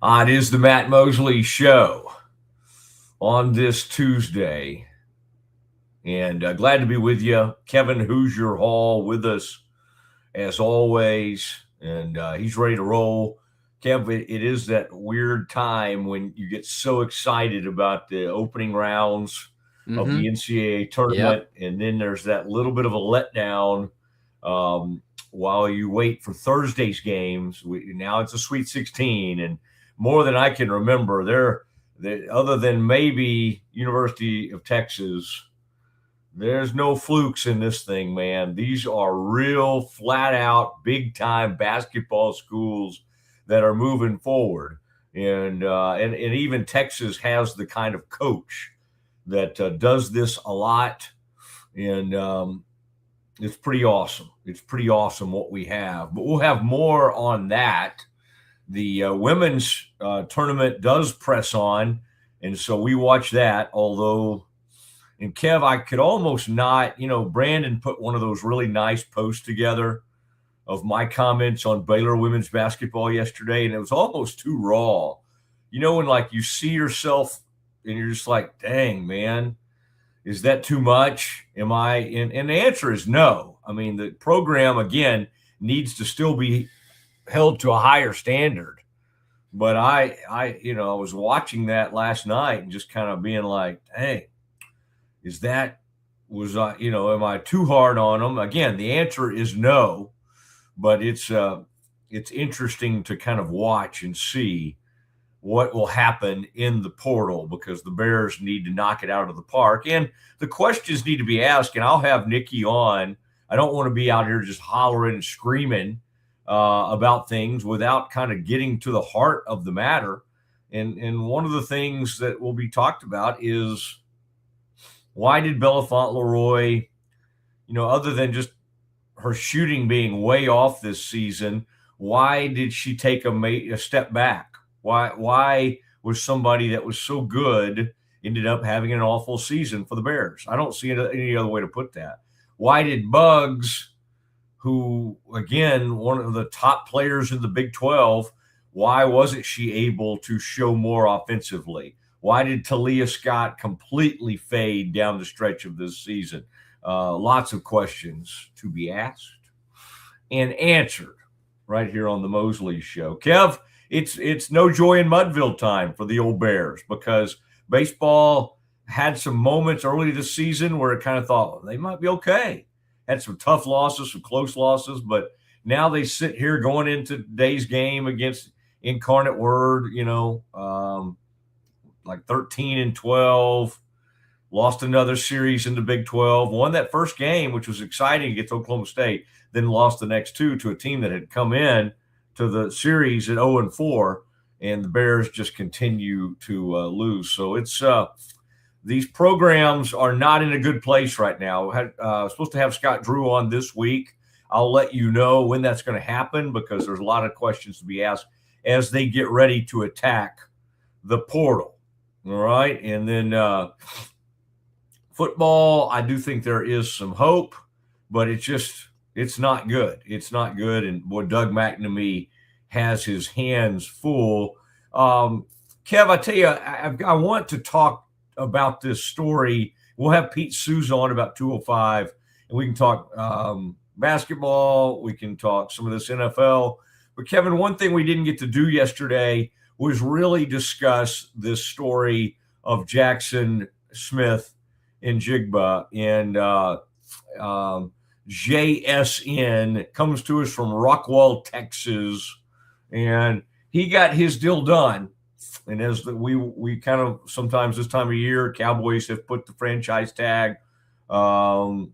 It is the Matt Mosley Show on this Tuesday. And glad to be with you. Kevin Hoosier Hall with us as always. And he's ready to roll. Kev, it is that weird time when you get so excited about the opening rounds of the NCAA tournament. Yep. And then there's that little bit of a letdown while you wait for Thursday's games. Now it's a Sweet 16. And more than I can remember, other than maybe University of Texas, there's no flukes in this thing, man. These are real, flat out, big time basketball schools that are moving forward, and even Texas has the kind of coach that does this a lot, and it's pretty awesome. It's pretty awesome what we have, but we'll have more on that. The women's tournament does press on, and so we watch that. Although, and Kev, I could almost not, Brandon put one of those really nice posts together of my comments on Baylor women's basketball yesterday, and it was almost too raw. When like you see yourself and you're just like, dang, man, is that too much? Am I? And the answer is no. I mean, the program, again, needs to still be held to a higher standard. But I was watching that last night and just kind of being like, dang, am I too hard on them? Again, the answer is no, but it's interesting to kind of watch and see what will happen in the portal because the Bears need to knock it out of the park. And the questions need to be asked, and I'll have Nikki on. I don't want to be out here just hollering and screaming about things without kind of getting to the heart of the matter. And one of the things that will be talked about is why did Belafonte Leroy, other than just her shooting being way off this season, why did she take a step back? Why was somebody that was so good ended up having an awful season for the Bears? I don't see any other way to put that. Why did Bugs, who, again, one of the top players in the Big 12, why wasn't she able to show more offensively? Why did Talia Scott completely fade down the stretch of this season? Lots of questions to be asked and answered right here on the Mosley Show. Kev, it's no joy in Mudville time for the old Bears because baseball had some moments early this season where it kind of thought well, they might be okay. Had some tough losses, some close losses, but now they sit here going into today's game against Incarnate Word, like 13-12, lost another series in the Big 12, won that first game, which was exciting against Oklahoma State, then lost the next two to a team that had come in to the series at 0-4, and the Bears just continue to lose. So it's these programs are not in a good place right now. Supposed to have Scott Drew on this week. I'll let you know when that's going to happen because there's a lot of questions to be asked as they get ready to attack the portal. All right. And then football, I do think there is some hope, but it's not good. It's not good. And boy, Doug McNamee has his hands full. Kev, I tell you, I want to talk about this story. We'll have Pete Sousa on about 2:05, and we can talk basketball. We can talk some of this NFL. But Kevin, one thing we didn't get to do yesterday was really discuss this story of Jackson Smith and Jigba. And JSN comes to us from Rockwall, Texas, and he got his deal done. And as we kind of sometimes this time of year, Cowboys have put the franchise tag on,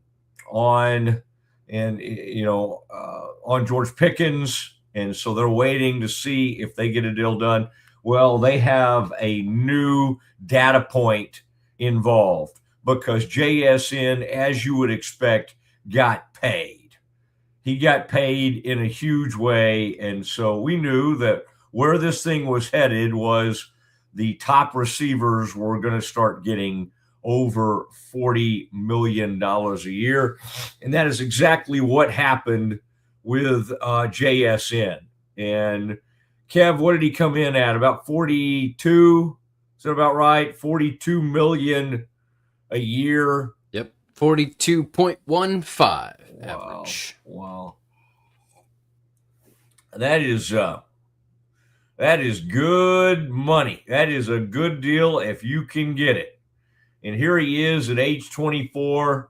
and on George Pickens, and so they're waiting to see if they get a deal done. Well, they have a new data point involved because JSN, as you would expect, got paid. He got paid in a huge way, and so we knew that where this thing was headed was the top receivers were going to start getting over $40 million a year. And that is exactly what happened with JSN. And Kev, what did he come in at? About 42? Is that about right? 42 million a year. Yep, 42.15 average. Wow. That is good money. That is a good deal if you can get it. And here he is at age 24.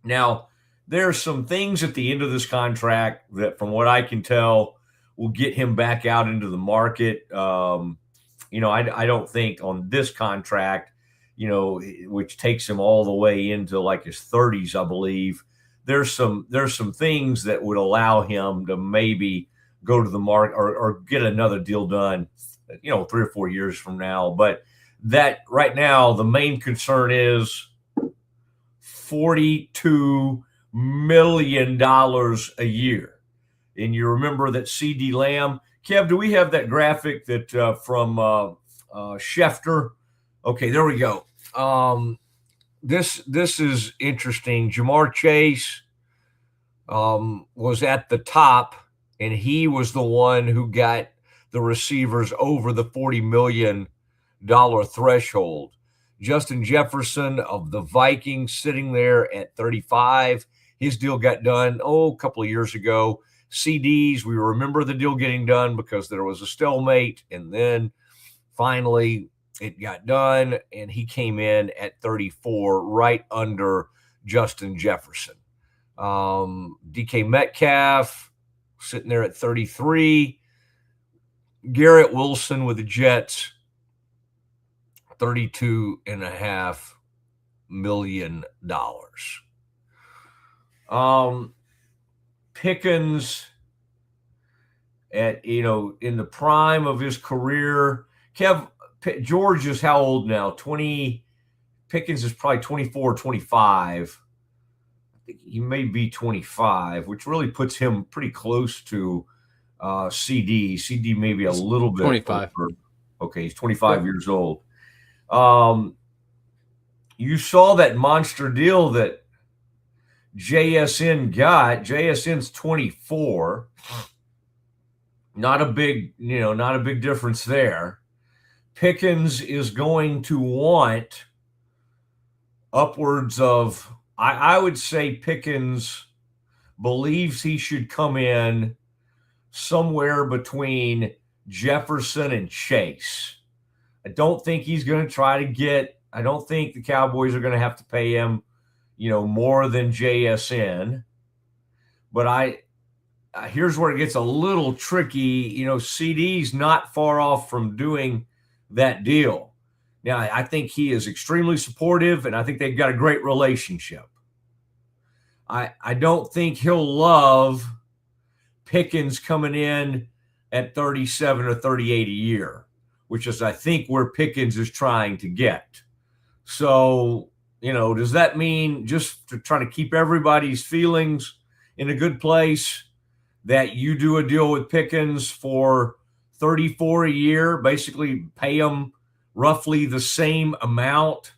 Now, there are some things at the end of this contract that, from what I can tell, will get him back out into the market. I don't think on this contract, which takes him all the way into like his 30s, I believe. There's some things that would allow him to maybe go to the market or get another deal done, 3 or 4 years from now. But that right now, the main concern is $42 million a year. And you remember that CD Lamb, Kev, do we have that graphic that from Schefter? Okay, there we go. This is interesting. Jamar Chase was at the top, and he was the one who got the receivers over the $40 million threshold. Justin Jefferson of the Vikings sitting there at 35. His deal got done, a couple of years ago. CDs, we remember the deal getting done because there was a stalemate, and then finally it got done, and he came in at 34, right under Justin Jefferson. DK Metcalf sitting there at 33. Garrett Wilson with the Jets, $32.5 million. Pickens at, in the prime of his career. George is how old now? 20. Pickens is probably 24, 25. I think he may be 25, which really puts him pretty close to CD. CD maybe a little bit 25. older. Okay, he's 25 years old. You saw that monster deal that JSN got. JSN's 24. Not a big difference there. Pickens is going to want upwards of, I would say Pickens believes he should come in somewhere between Jefferson and Chase. I don't think he's going to try to I don't think the Cowboys are going to have to pay him, more than JSN. But here's where it gets a little tricky. CD's not far off from doing that deal. Now, I think he is extremely supportive, and I think they've got a great relationship. I don't think he'll love Pickens coming in at 37 or 38 a year, which is, I think, where Pickens is trying to get. So, does that mean, just to try to keep everybody's feelings in a good place, that you do a deal with Pickens for 34 a year, basically pay him roughly the same amount?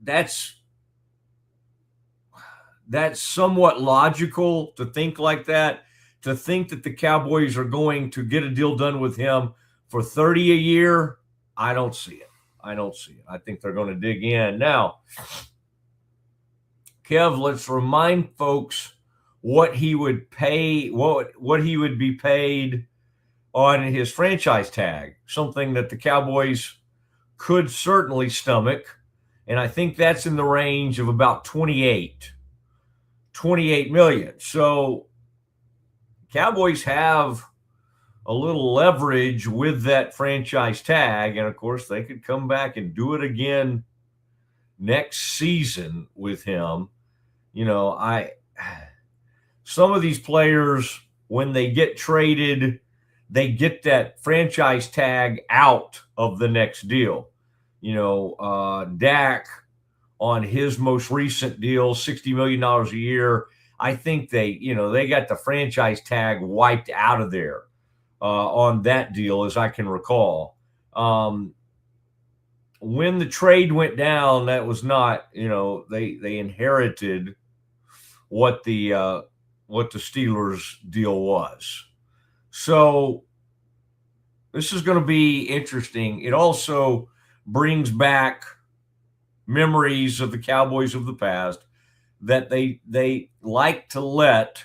That's somewhat logical to think like that. To think that the Cowboys are going to get a deal done with him for 30 a year, I don't see it. I think they're going to dig in. Now, Kev, let's remind folks what he would pay, what he would be paid on his franchise tag, something that the Cowboys could certainly stomach. And I think that's in the range of about 28 million. So Cowboys have a little leverage with that franchise tag. And of course, they could come back and do it again next season with him. Some of these players, when they get traded, they get that franchise tag out of the next deal. Dak on his most recent deal, $60 million a year, I think they got the franchise tag wiped out of there on that deal, as I can recall. When the trade went down, that was not, they inherited what the Steelers deal was. So this is going to be interesting. It also brings back memories of the Cowboys of the past that they like to let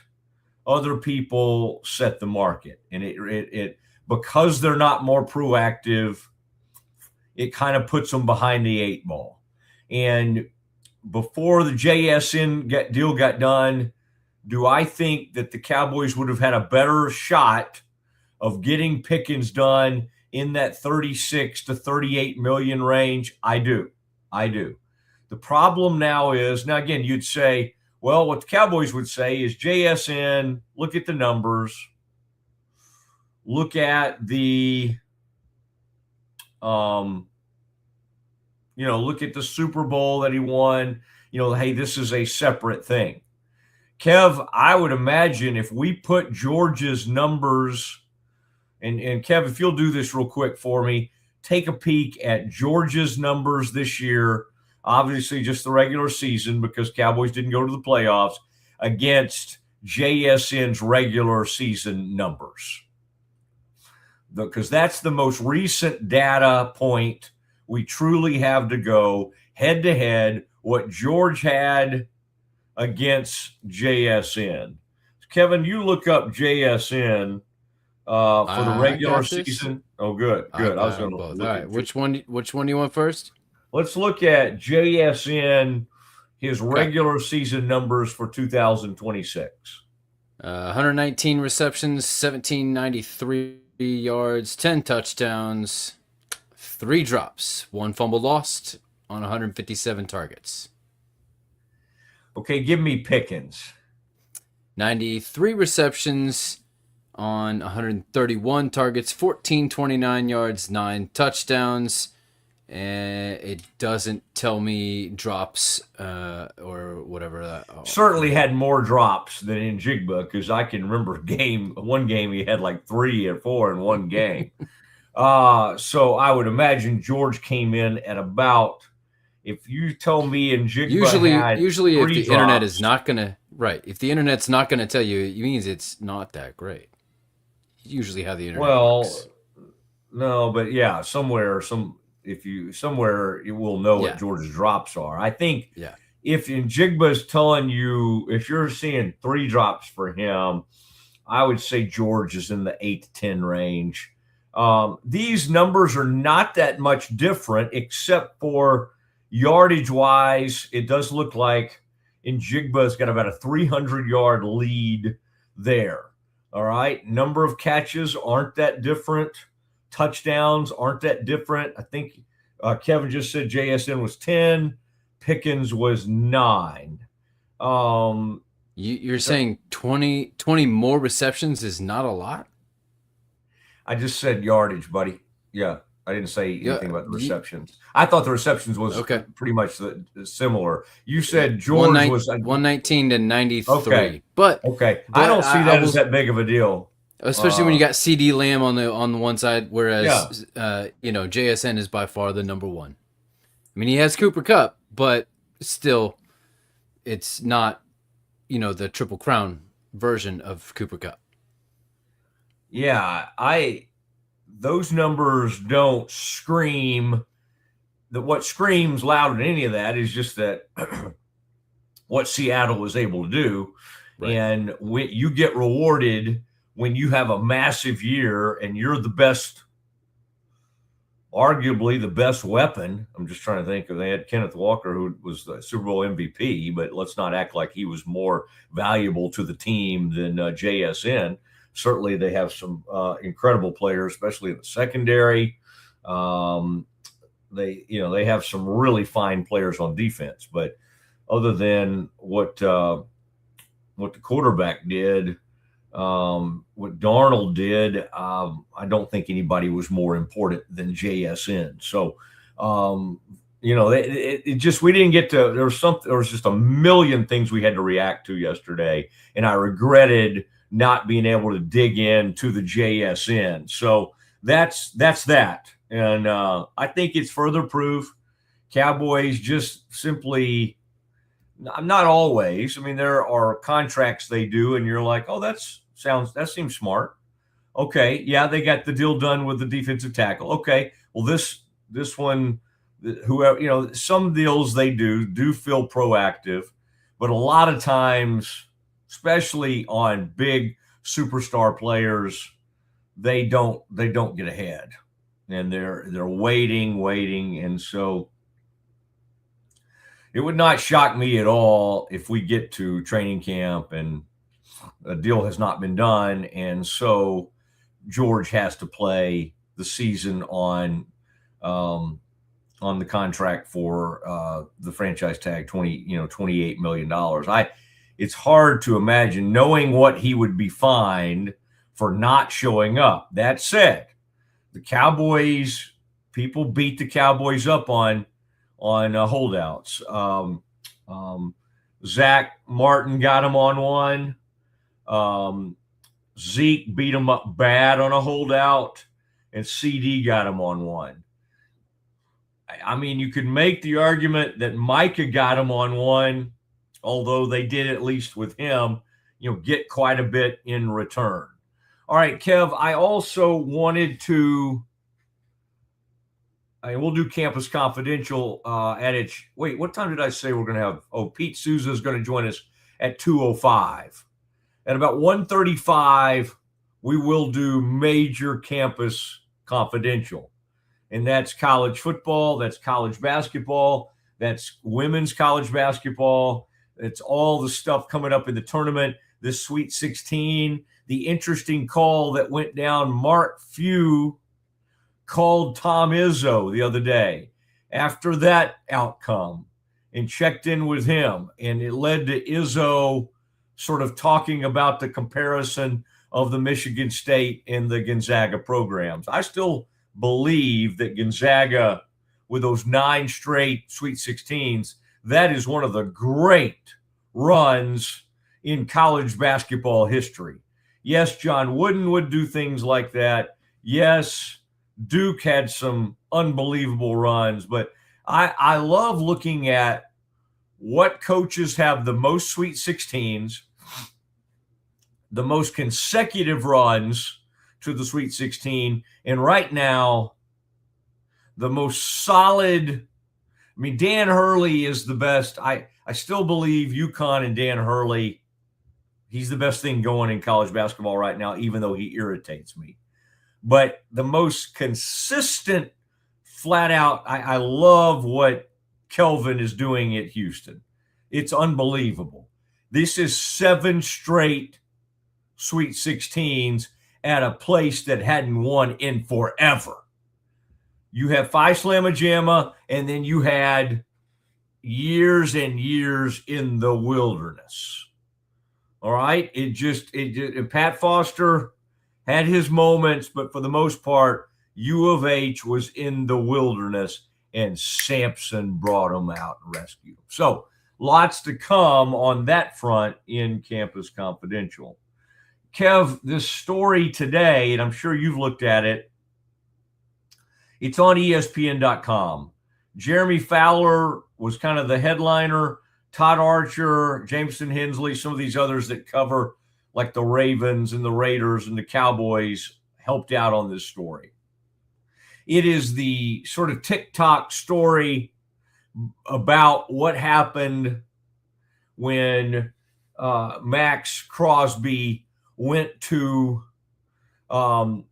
other people set the market, and it because they're not more proactive, it kind of puts them behind the eight ball. And before the JSN deal got done, do I think that the Cowboys would have had a better shot of getting Pickens done in that 36 to 38 million range? I do. The problem now is, now again, you'd say, well, what the Cowboys would say is JSN, look at the numbers, look at the look at the Super Bowl that he won. Hey, this is a separate thing. Kev, I would imagine if we put George's numbers, and Kev, if you'll do this real quick for me, take a peek at George's numbers this year, obviously just the regular season because Cowboys didn't go to the playoffs, against JSN's regular season numbers. Because that's the most recent data point we truly have to go head-to-head, what George had against JSN. Kevin, you look up JSN for the regular season. Oh, good. I was going to both. All right, which one do you want first? Let's look at JSN, his regular season numbers for 2026. 119 receptions, 1793 yards, 10 touchdowns, 3 drops, 1 fumble lost on 157 targets. Okay, give me Pickens. 93 receptions on 131 targets, 1429 yards, 9 touchdowns. And it doesn't tell me drops or whatever that. Certainly had more drops than in Jigba, because I can remember one game he had like 3 or 4 in one game. So I would imagine George came in at about, if you told me in Jigba usually if the drops, internet is not gonna if the internet's not gonna tell you, it means it's not that great. Usually how the internet works. No, but yeah, somewhere you will know what George's drops are. I think if in Jigba's telling you, if you're seeing 3 drops for him, I would say George is in the 8 to 10 range. These numbers are not that much different, except for yardage wise. It does look like in Jigba's got about a 300-yard lead there. All right. Number of catches aren't that different. Touchdowns aren't that different. I think Kevin just said JSN was 10. Pickens was 9. You're saying 20 more receptions is not a lot? I just said yardage, buddy. Yeah. I didn't say anything about the receptions. I thought the receptions was pretty much similar. You said George was 119 to 93. Okay. But I don't see that as that big of a deal. Especially when you got CD Lamb on the one side, whereas JSN is by far the number 1. I mean, he has Cooper Kupp, but still, it's not the Triple Crown version of Cooper Kupp. Yeah, those numbers don't scream. What screams louder than any of that is just that what Seattle was able to do, and when you get rewarded when you have a massive year and you're the best, arguably the best weapon. I'm just trying to think. They had Kenneth Walker, who was the Super Bowl MVP, but let's not act like he was more valuable to the team than JSN. Certainly they have some incredible players, especially in the secondary. They have some really fine players on defense, but other than what the quarterback did, what Darnold did, I don't think anybody was more important than JSN. So, it just, we didn't get to, there was just a million things we had to react to yesterday. And I regretted not being able to dig into the JSN. So that's that. And I think it's further proof. Cowboys just simply, not always. I mean, there are contracts they do, and you're like, oh, that seems smart. Okay, yeah, they got the deal done with the defensive tackle. Okay, well this one, whoever, some deals they do feel proactive, but a lot of times, especially on big superstar players, they don't get ahead, and they're waiting, and so it would not shock me at all if we get to training camp and a deal has not been done, and so George has to play the season on the contract for the franchise tag, $28 million. It's hard to imagine, knowing what he would be fined for not showing up. That said, the Cowboys, people beat the Cowboys up on holdouts. Zach Martin got him on one. Zeke beat him up bad on a holdout, and CD got him on one. I mean, you could make the argument that Micah got him on one, although they did, at least with him, get quite a bit in return. All right, Kev, I also wanted to, we'll do Campus Confidential at its, wait, what time did I say we're going to have? Oh, Pete Sousa is going to join us at 2:05. At about 1:35, we will do Major Campus Confidential. And that's college football, that's college basketball, that's women's college basketball. It's all the stuff coming up in the tournament, this Sweet 16, the interesting call that went down. Mark Few called Tom Izzo the other day after that outcome and checked in with him. And it led to Izzo sort of talking about the comparison of the Michigan State and the Gonzaga programs. I still believe that Gonzaga, with those 9 straight Sweet 16s, that is one of the great runs in college basketball history. Yes, John Wooden would do things like that. Yes, Duke had some unbelievable runs, but I love looking at what coaches have the most Sweet 16s, the most consecutive runs to the Sweet 16, and right now, the most solid. I mean, Dan Hurley is the best. I still believe UConn and Dan Hurley, he's the best thing going in college basketball right now, even though he irritates me. But the most consistent, flat out, I love what Kelvin is doing at Houston. It's unbelievable. This is 7 straight Sweet 16s at a place that hadn't won in forever. You have Phi Slamma Jamma, and then you had years and years in the wilderness. All right? And Pat Foster had his moments, but for the most part, U of H was in the wilderness, and Sampson brought them out and rescued them. So lots to come on that front in Campus Confidential. Kev, this story today, and I'm sure you've looked at it, it's on ESPN.com. Jeremy Fowler was kind of the headliner. Todd Archer, Jameson Hensley, some of these others that cover like the Ravens and the Raiders and the Cowboys helped out on this story. It is the sort of TikTok story about what happened when Max Crosby went to the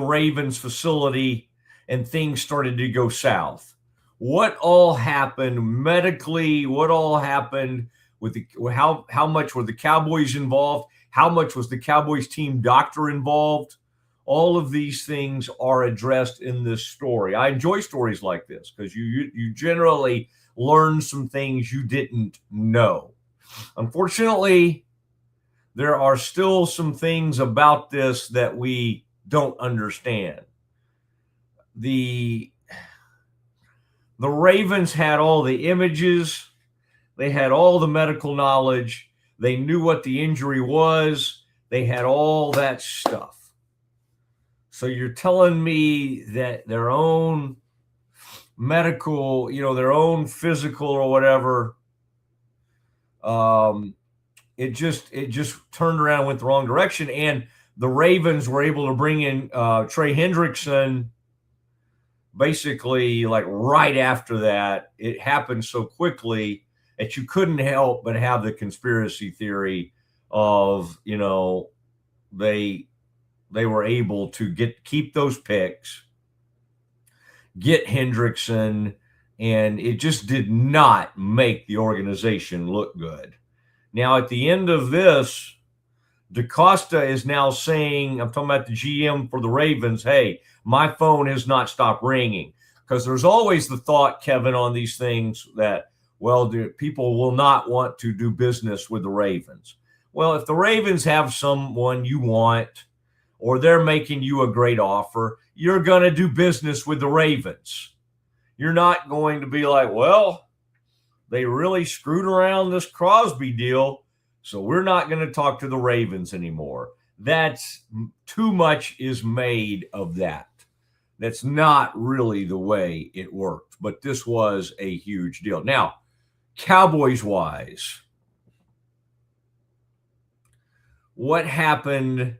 Ravens facility and things started to go south. What all happened medically? What all happened with how much were the Cowboys involved? How much was the Cowboys team doctor involved? All of these things are addressed in this story. I enjoy stories like this because you generally learn some things you didn't know. Unfortunately, there are still some things about this that we don't understand. The Ravens had all the images. They had all the medical knowledge. They knew what the injury was. They had all that stuff. So you're telling me that their own medical, their own physical or whatever, it just turned around and went the wrong direction. And the Ravens were able to bring in Trey Hendrickson basically like right after that. It happened so quickly that you couldn't help but have the conspiracy theory of, they were able to keep those picks, get Hendrickson, and it just did not make the organization look good. Now, at the end of this, DaCosta is now saying, I'm talking about the GM for the Ravens, hey, my phone has not stopped ringing. Because there's always the thought, Kevin, on these things that, well, people will not want to do business with the Ravens. Well, if the Ravens have someone you want, or they're making you a great offer, you're going to do business with the Ravens. You're not going to be like, well, they really screwed around this Crosby deal, so we're not going to talk to the Ravens anymore. That's too much is made of that. That's not really the way it worked, but this was a huge deal. Now, Cowboys-wise, what happened,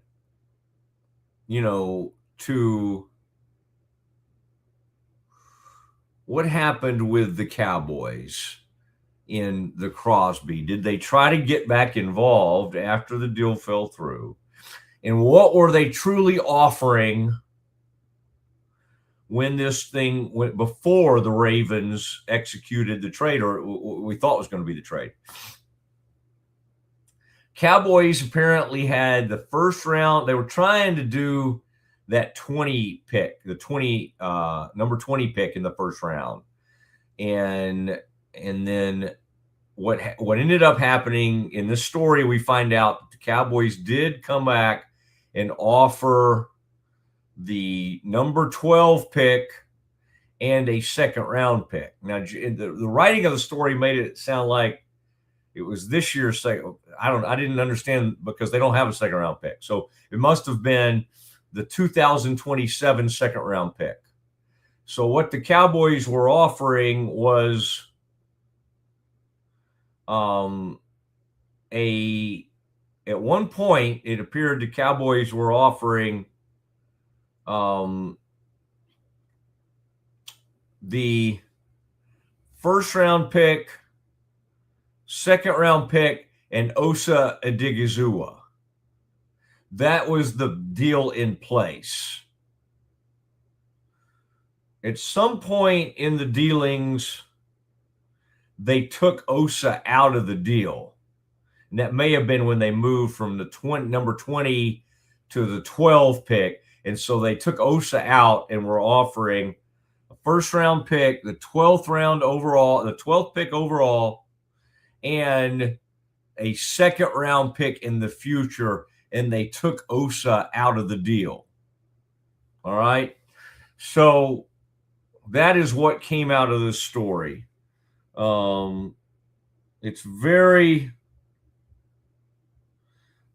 what happened with the Cowboys in the Crosby? Did they try to get back involved after the deal fell through? And what were they truly offering when this thing went before the Ravens executed the trade, or we thought was going to be the trade? Cowboys apparently had the first round. They were trying to do that 20 pick, the number 20 pick in the first round. And then what ended up happening in this story, we find out that the Cowboys did come back and offer the number 12 pick and a second round pick. Now, the writing of the story made it sound like it was this year's second. I didn't understand, because they don't have a second round pick. So it must have been the 2027 second round pick. So what the Cowboys were offering was at one point, it appeared the Cowboys were offering the first round pick, second round pick, and Osa Odighizuwa. That was the deal in place. At some point in the dealings, they took Osa out of the deal. And that may have been when they moved from the number 20 to the 12 pick. And so they took Osa out and were offering a first round pick, the 12th round overall, the 12th pick overall, and a second round pick in the future. And they took Osa out of the deal. All right. So that is what came out of this story. It's very,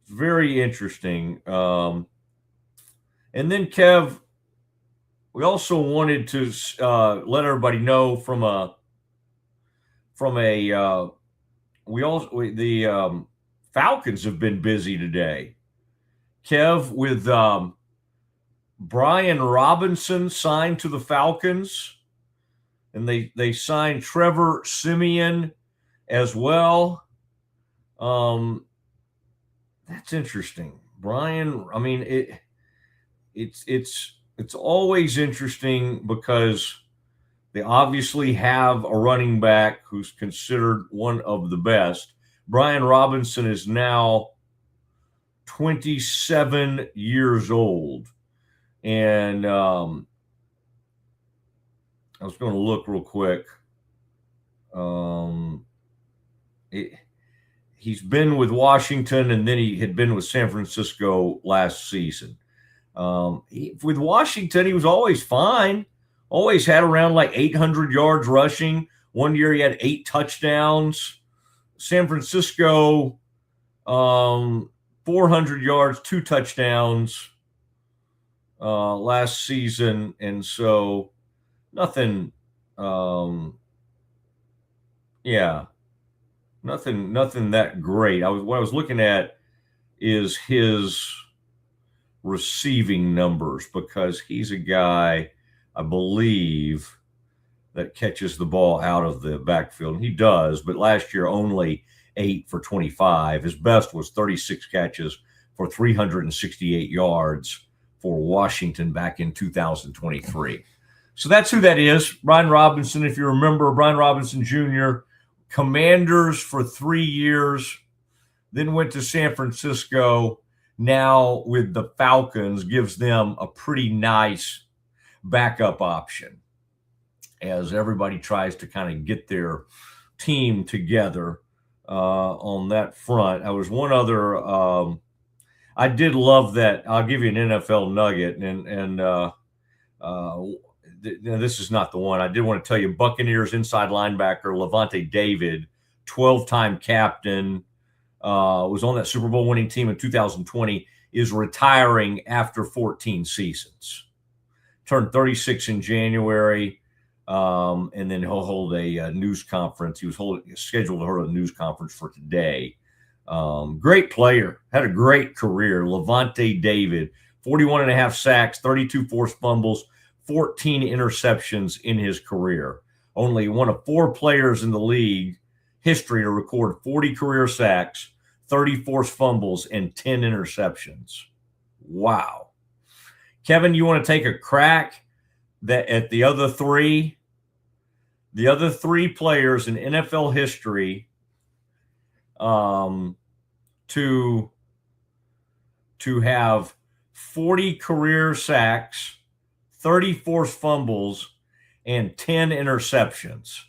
very interesting. And then, Kev, we also wanted to let everybody know the Falcons have been busy today. Kev, with Brian Robinson signed to the Falcons, and they signed Trevor Siemian as well. That's interesting. Brian, I mean, it's always interesting because they obviously have a running back who's considered one of the best. Brian Robinson is now 27 years old. And I was going to look real quick. He's been with Washington, and then he had been with San Francisco last season. With Washington, he was always fine. Always had around like 800 yards rushing. One year he had 8 touchdowns. San Francisco, 400 yards, 2 touchdowns last season. And so nothing, nothing that great. What I was looking at is his receiving numbers because he's a guy, I believe, that catches the ball out of the backfield. And he does, but last year only 8 for 25. His best was 36 catches for 368 yards for Washington back in 2023. So that's who that is. Brian Robinson, if you remember, Brian Robinson Jr., Commanders for 3 years, then went to San Francisco. Now with the Falcons, gives them a pretty nice backup option as everybody tries to kind of get their team together on that front. I was one other. I did love that. I'll give you an NFL nugget, and this is not the one. I did want to tell you, Buccaneers inside linebacker Levante David, 12-time captain, was on that Super Bowl winning team in 2020, is retiring after 14 seasons. Turned 36 in January. And then he'll hold a news conference. He was scheduled to hold a news conference for today. Great player, had a great career. Levante David, 41 and a half sacks, 32 forced fumbles, 14 interceptions in his career. Only one of 4 players in the league history to record 40 career sacks, 30 forced fumbles, and 10 interceptions. Wow. Kevin, you want to take a crack at the other three? The other 3 players in NFL history to have 40 career sacks, 30 forced fumbles, and 10 interceptions.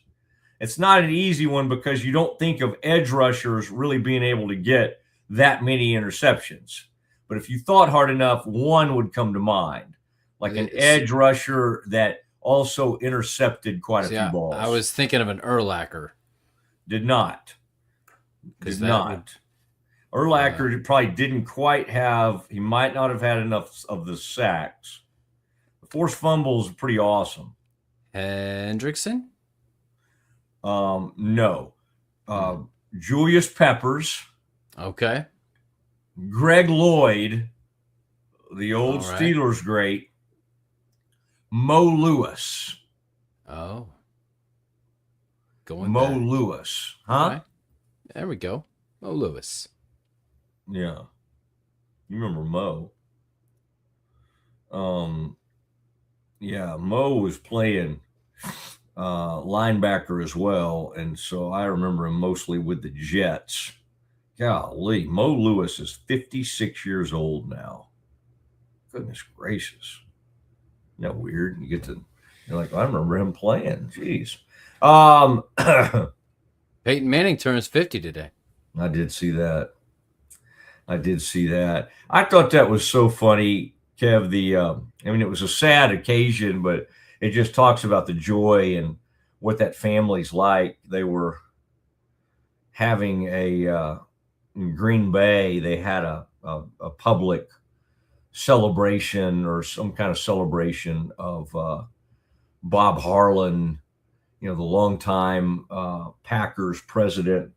It's not an easy one because you don't think of edge rushers really being able to get that many interceptions. But if you thought hard enough, one would come to mind, like an edge rusher that also intercepted quite a few balls. I was thinking of an Urlacher. Did not. Urlacher probably didn't quite have, he might not have had enough of the sacks. The forced fumbles are pretty awesome. Hendrickson? No. Julius Peppers. Okay. Greg Lloyd, the old Steelers great. Mo Lewis. Oh. Mo Lewis. Huh? Right. There we go. Mo Lewis. Yeah. You remember Mo. Yeah, Mo was playing linebacker as well, and so I remember him mostly with the Jets. Golly, Mo Lewis is 56 years old now. Goodness gracious. Isn't that weird? You're like, I remember him playing. Jeez. Peyton Manning turns 50 today. I did see that. I thought that was so funny, Kev. It was a sad occasion, but it just talks about the joy and what that family's like. They were having in Green Bay, they had a public celebration or some kind of celebration of Bob Harlan, the longtime Packers president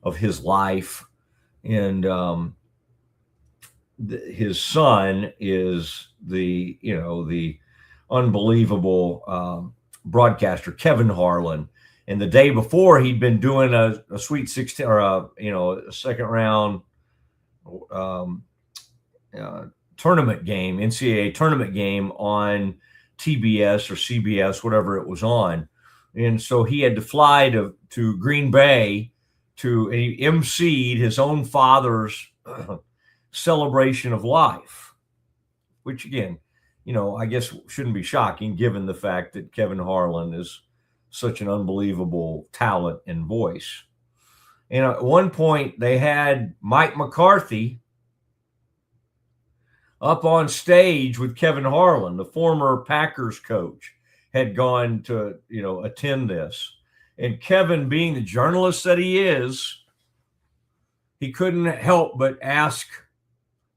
of his life. And his son is the unbelievable broadcaster, Kevin Harlan. And the day before, he'd been doing a Sweet 16 or a second round tournament game, NCAA tournament game on TBS or CBS, whatever it was on. And so he had to fly to Green Bay and he emceed his own father's celebration of life, which again, I guess shouldn't be shocking given the fact that Kevin Harlan is such an unbelievable talent and voice. And at one point they had Mike McCarthy up on stage with Kevin Harlan, the former Packers coach, had gone to, attend this. And Kevin, being the journalist that he is, he couldn't help but ask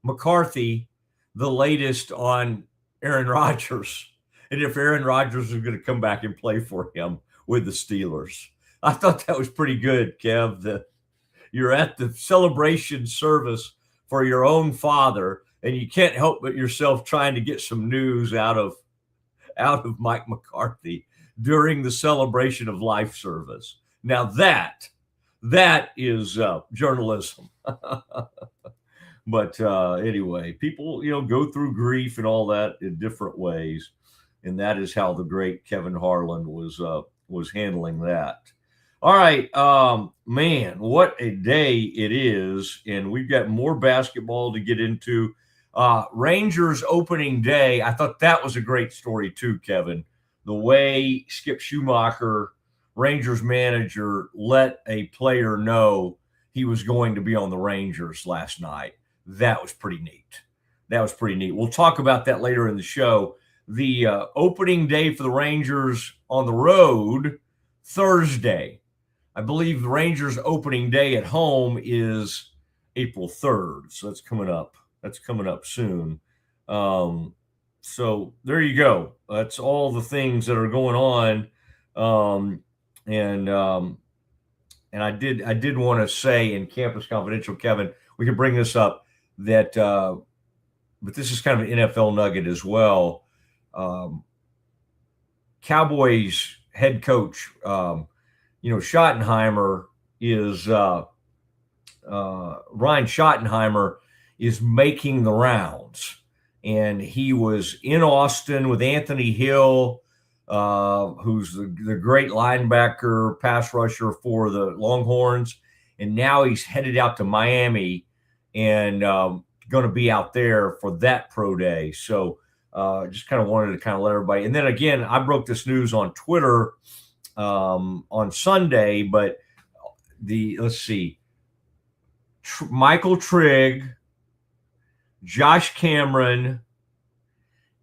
McCarthy the latest on Aaron Rodgers and if Aaron Rodgers was going to come back and play for him with the Steelers. I thought that was pretty good, Kev, that you're at the celebration service for your own father and you can't help but yourself trying to get some news out of Mike McCarthy during the celebration of life service. Now that is journalism. But anyway, people, go through grief and all that in different ways, and that is how the great Kevin Harlan was handling that. All right, man, what a day it is, and we've got more basketball to get into. Rangers opening day, I thought that was a great story too, Kevin. The way Skip Schumacher, Rangers manager, let a player know he was going to be on the Rangers last night. That was pretty neat. We'll talk about that later in the show. The opening day for the Rangers on the road, Thursday. I believe the Rangers opening day at home is April 3rd. So that's coming up. That's coming up soon. So there you go. That's all the things that are going on. And I did want to say in Campus Confidential, Kevin, we can bring this up, that but this is kind of an NFL nugget as well. Cowboys head coach, Schottenheimer is Ryan Schottenheimer is making the rounds, and he was in Austin with Anthony Hill, who's the great linebacker, pass rusher for the Longhorns, and now he's headed out to Miami and going to be out there for that pro day. So just kind of wanted to kind of let everybody. And then again, I broke this news on Twitter on Sunday, but Michael Trigg, Josh Cameron,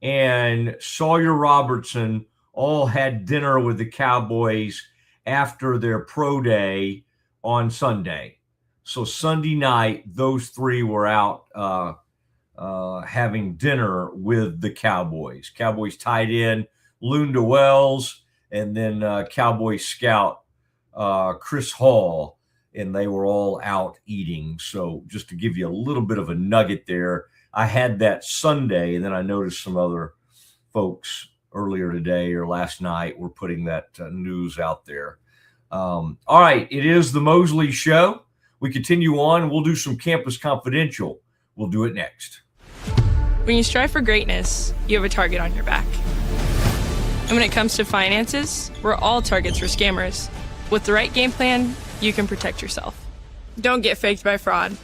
and Sawyer Robertson all had dinner with the Cowboys after their pro day on Sunday. So Sunday night, those three were out having dinner with the Cowboys. Cowboys tight end Lunda Wells, and then Cowboys scout Chris Hall, and they were all out eating. So just to give you a little bit of a nugget there, I had that Sunday, and then I noticed some other folks earlier today or last night were putting that news out there. All right, it is the Mosley Show. We continue on. We'll do some Campus Confidential. We'll do it next. When you strive for greatness, you have a target on your back. And when it comes to finances, we're all targets for scammers. With the right game plan, you can protect yourself. Don't get faked by fraud.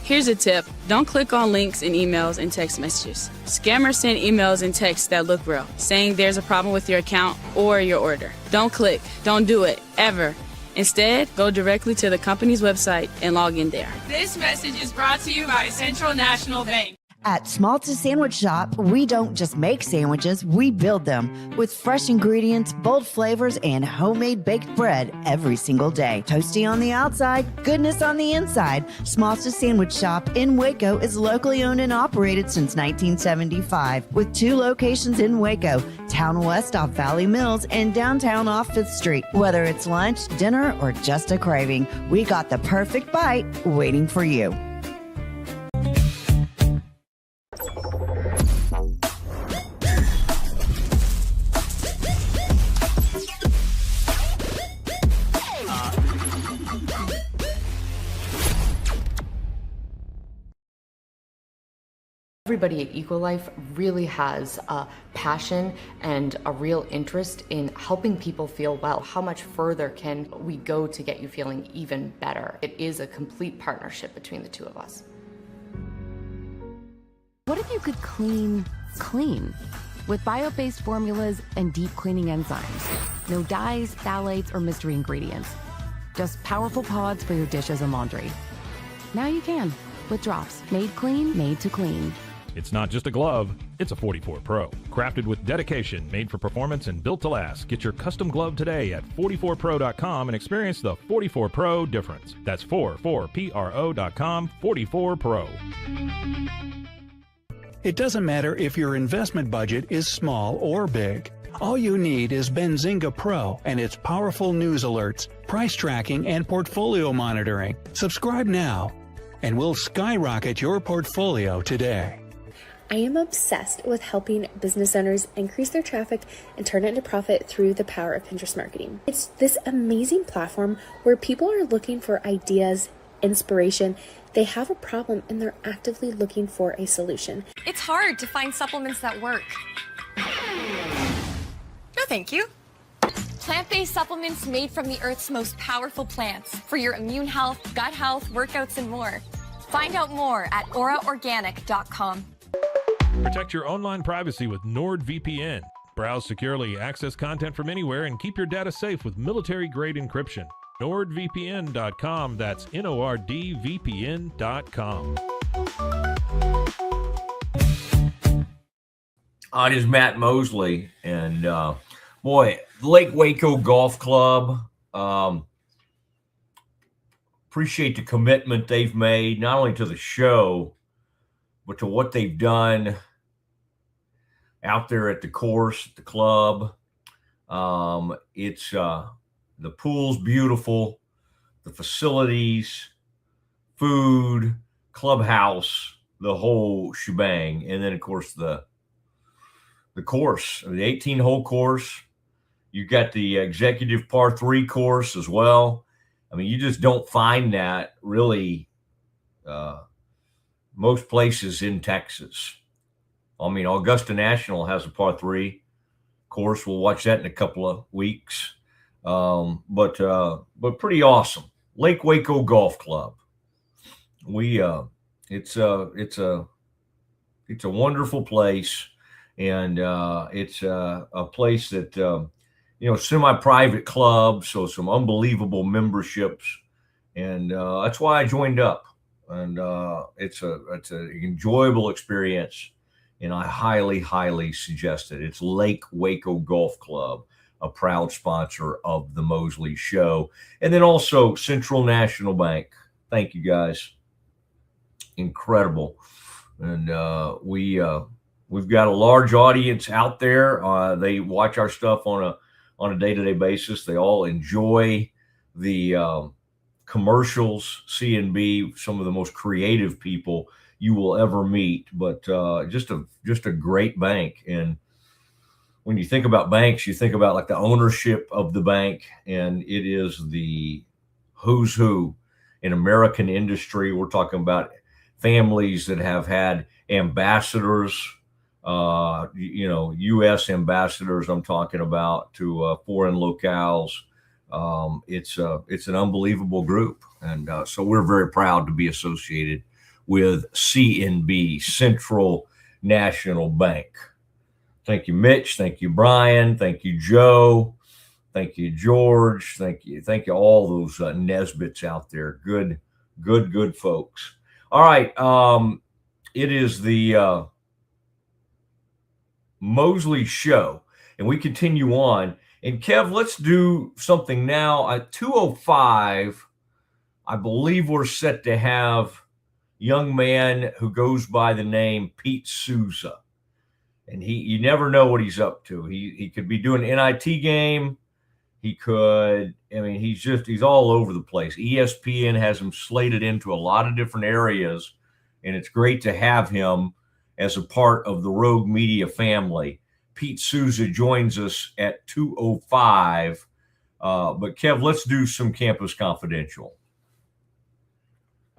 Here's a tip. Don't click on links in emails and text messages. Scammers send emails and texts that look real, saying there's a problem with your account or your order. Don't click. Don't do it, ever. Instead, go directly to the company's website and log in there. This message is brought to you by Central National Bank. At Schmaltz Sandwich Shop, we don't just make sandwiches, we build them with fresh ingredients, bold flavors, and homemade baked bread every single day. Toasty on the outside, goodness on the inside. Schmaltz Sandwich Shop in Waco is locally owned and operated since 1975 with 2 locations in Waco, Town West off Valley Mills and downtown off 5th Street. Whether it's lunch, dinner, or just a craving, we got the perfect bite waiting for you. Everybody at EcoLife really has a passion and a real interest in helping people feel well. How much further can we go to get you feeling even better? It is a complete partnership between the two of us. What if you could clean clean? With bio-based formulas and deep cleaning enzymes. No dyes, phthalates, or mystery ingredients. Just powerful pods for your dishes and laundry. Now you can, with drops. Made clean, made to clean. It's not just a glove, it's a 44 Pro. Crafted with dedication, made for performance, and built to last. Get your custom glove today at 44pro.com and experience the 44 Pro difference. That's 44pro.com, 44 Pro. It doesn't matter if your investment budget is small or big. All you need is Benzinga Pro and its powerful news alerts, price tracking, and portfolio monitoring. Subscribe now. and we'll skyrocket your portfolio today. I am obsessed with helping business owners increase their traffic and turn it into profit through the power of Pinterest marketing. It's this amazing platform where people are looking for ideas, inspiration. They have a problem and they're actively looking for a solution. It's hard to find supplements that work. No, thank you. Plant-based supplements made from the Earth's most powerful plants for your immune health, gut health, workouts, and more. Find out more at auraorganic.com. Protect your online privacy with NordVPN. Browse securely, access content from anywhere, and keep your data safe with military-grade encryption. NordVPN.com. That's NORDVPN.com. It is Matt Mosley, and boy, Lake Waco Golf Club. Appreciate the commitment they've made, not only to the show, but to what they've done out there at the course, at the club. It's the pool's beautiful, the facilities, food, clubhouse, the whole shebang, and then of course the course, the 18-hole course. You got the executive par 3 course as well. I mean, you just don't find that really most places in Texas. I mean, Augusta National has a par 3 course. We'll watch that in a couple of weeks. But pretty awesome. Lake Waco Golf Club. It's a wonderful place, and it's a place that semi-private club, so some unbelievable memberships, and that's why I joined up. And it's an enjoyable experience, and I highly suggest it. It's Lake Waco Golf Club, a proud sponsor of the Mosley Show, and then also Central National Bank. Thank you guys, incredible, and we've got a large audience out there. They watch our stuff on a day-to-day basis. They all enjoy the commercials. CNB, some of the most creative people you will ever meet, but just a great bank. And when you think about banks, you think about like the ownership of the bank, and it is the who's who in American industry. We're talking about families that have had ambassadors, U.S. ambassadors. I'm talking about to foreign locales. It's an unbelievable group, and so we're very proud to be associated with CNB, Central National Bank. Thank you, Mitch. Thank you, Brian. Thank you, Joe. Thank you, George. Thank you all those Nesbits out there. Good folks. All right, it is the Mosley Show, and we continue on. And Kev, let's do something now. At 2:05, I believe we're set to have a young man who goes by the name Pete Sousa. And you never know what he's up to. He could be doing an NIT game. He could, he's all over the place. ESPN has him slated into a lot of different areas, and it's great to have him as a part of the Rogue Media family. Pete Sousa joins us at 2:05. But Kev, let's do some Campus Confidential.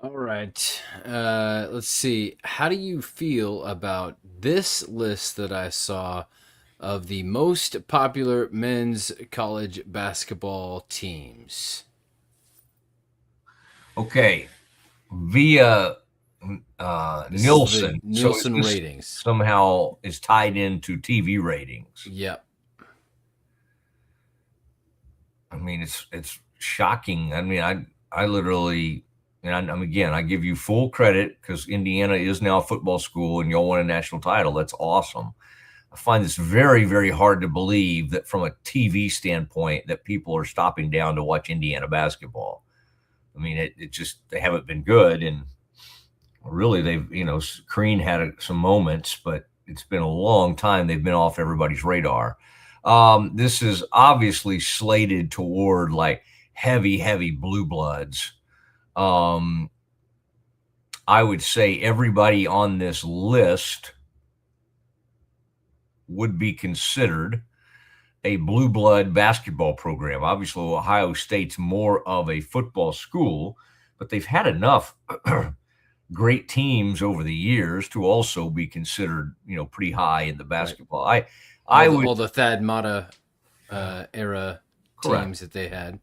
All right. Let's see. How do you feel about this list that I saw of the most popular men's college basketball teams? Okay. Via Nielsen. Nielsen ratings. Somehow is tied into TV ratings. Yep. I mean, it's shocking. I mean, I literally... And again, I give you full credit because Indiana is now a football school and y'all won a national title. That's awesome. I find this very, very hard to believe that from a TV standpoint that people are stopping down to watch Indiana basketball. I mean, they haven't been good. And really Crean had some moments, but it's been a long time they've been off everybody's radar. This is obviously slated toward like heavy blue bloods. I would say everybody on this list would be considered a blue blood basketball program. Obviously, Ohio State's more of a football school, but they've had enough great teams over the years to also be considered, pretty high in the basketball. Right. All the Thad Matta era Correct. teams that they had.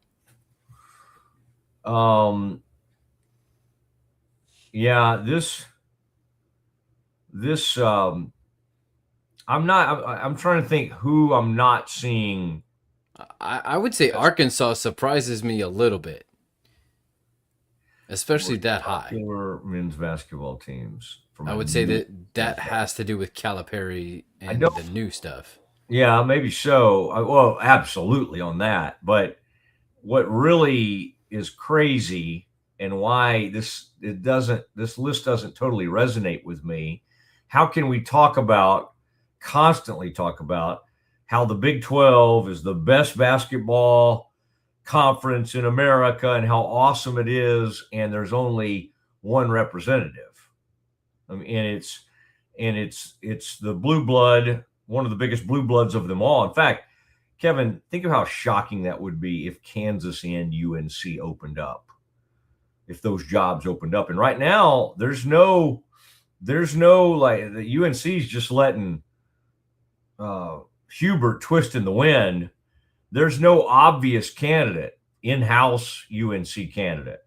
Yeah, this I'm trying to think who I'm not seeing. I would say Arkansas surprises me a little bit, especially that high. Men's basketball teams. I would say that has to do with Calipari and the new stuff. Yeah, maybe so. Well, absolutely on that. But what really is crazy and why this list doesn't totally resonate with me. How can we constantly talk about how the Big 12 is the best basketball conference in America and how awesome it is, and there's only one representative. I mean, and it's the blue blood, one of the biggest blue bloods of them all. In fact, Kevin, think of how shocking that would be if Kansas and UNC opened up, if those jobs opened up. And right now, there's no like the UNC is just letting Hubert twist in the wind. There's no obvious candidate, in-house UNC candidate.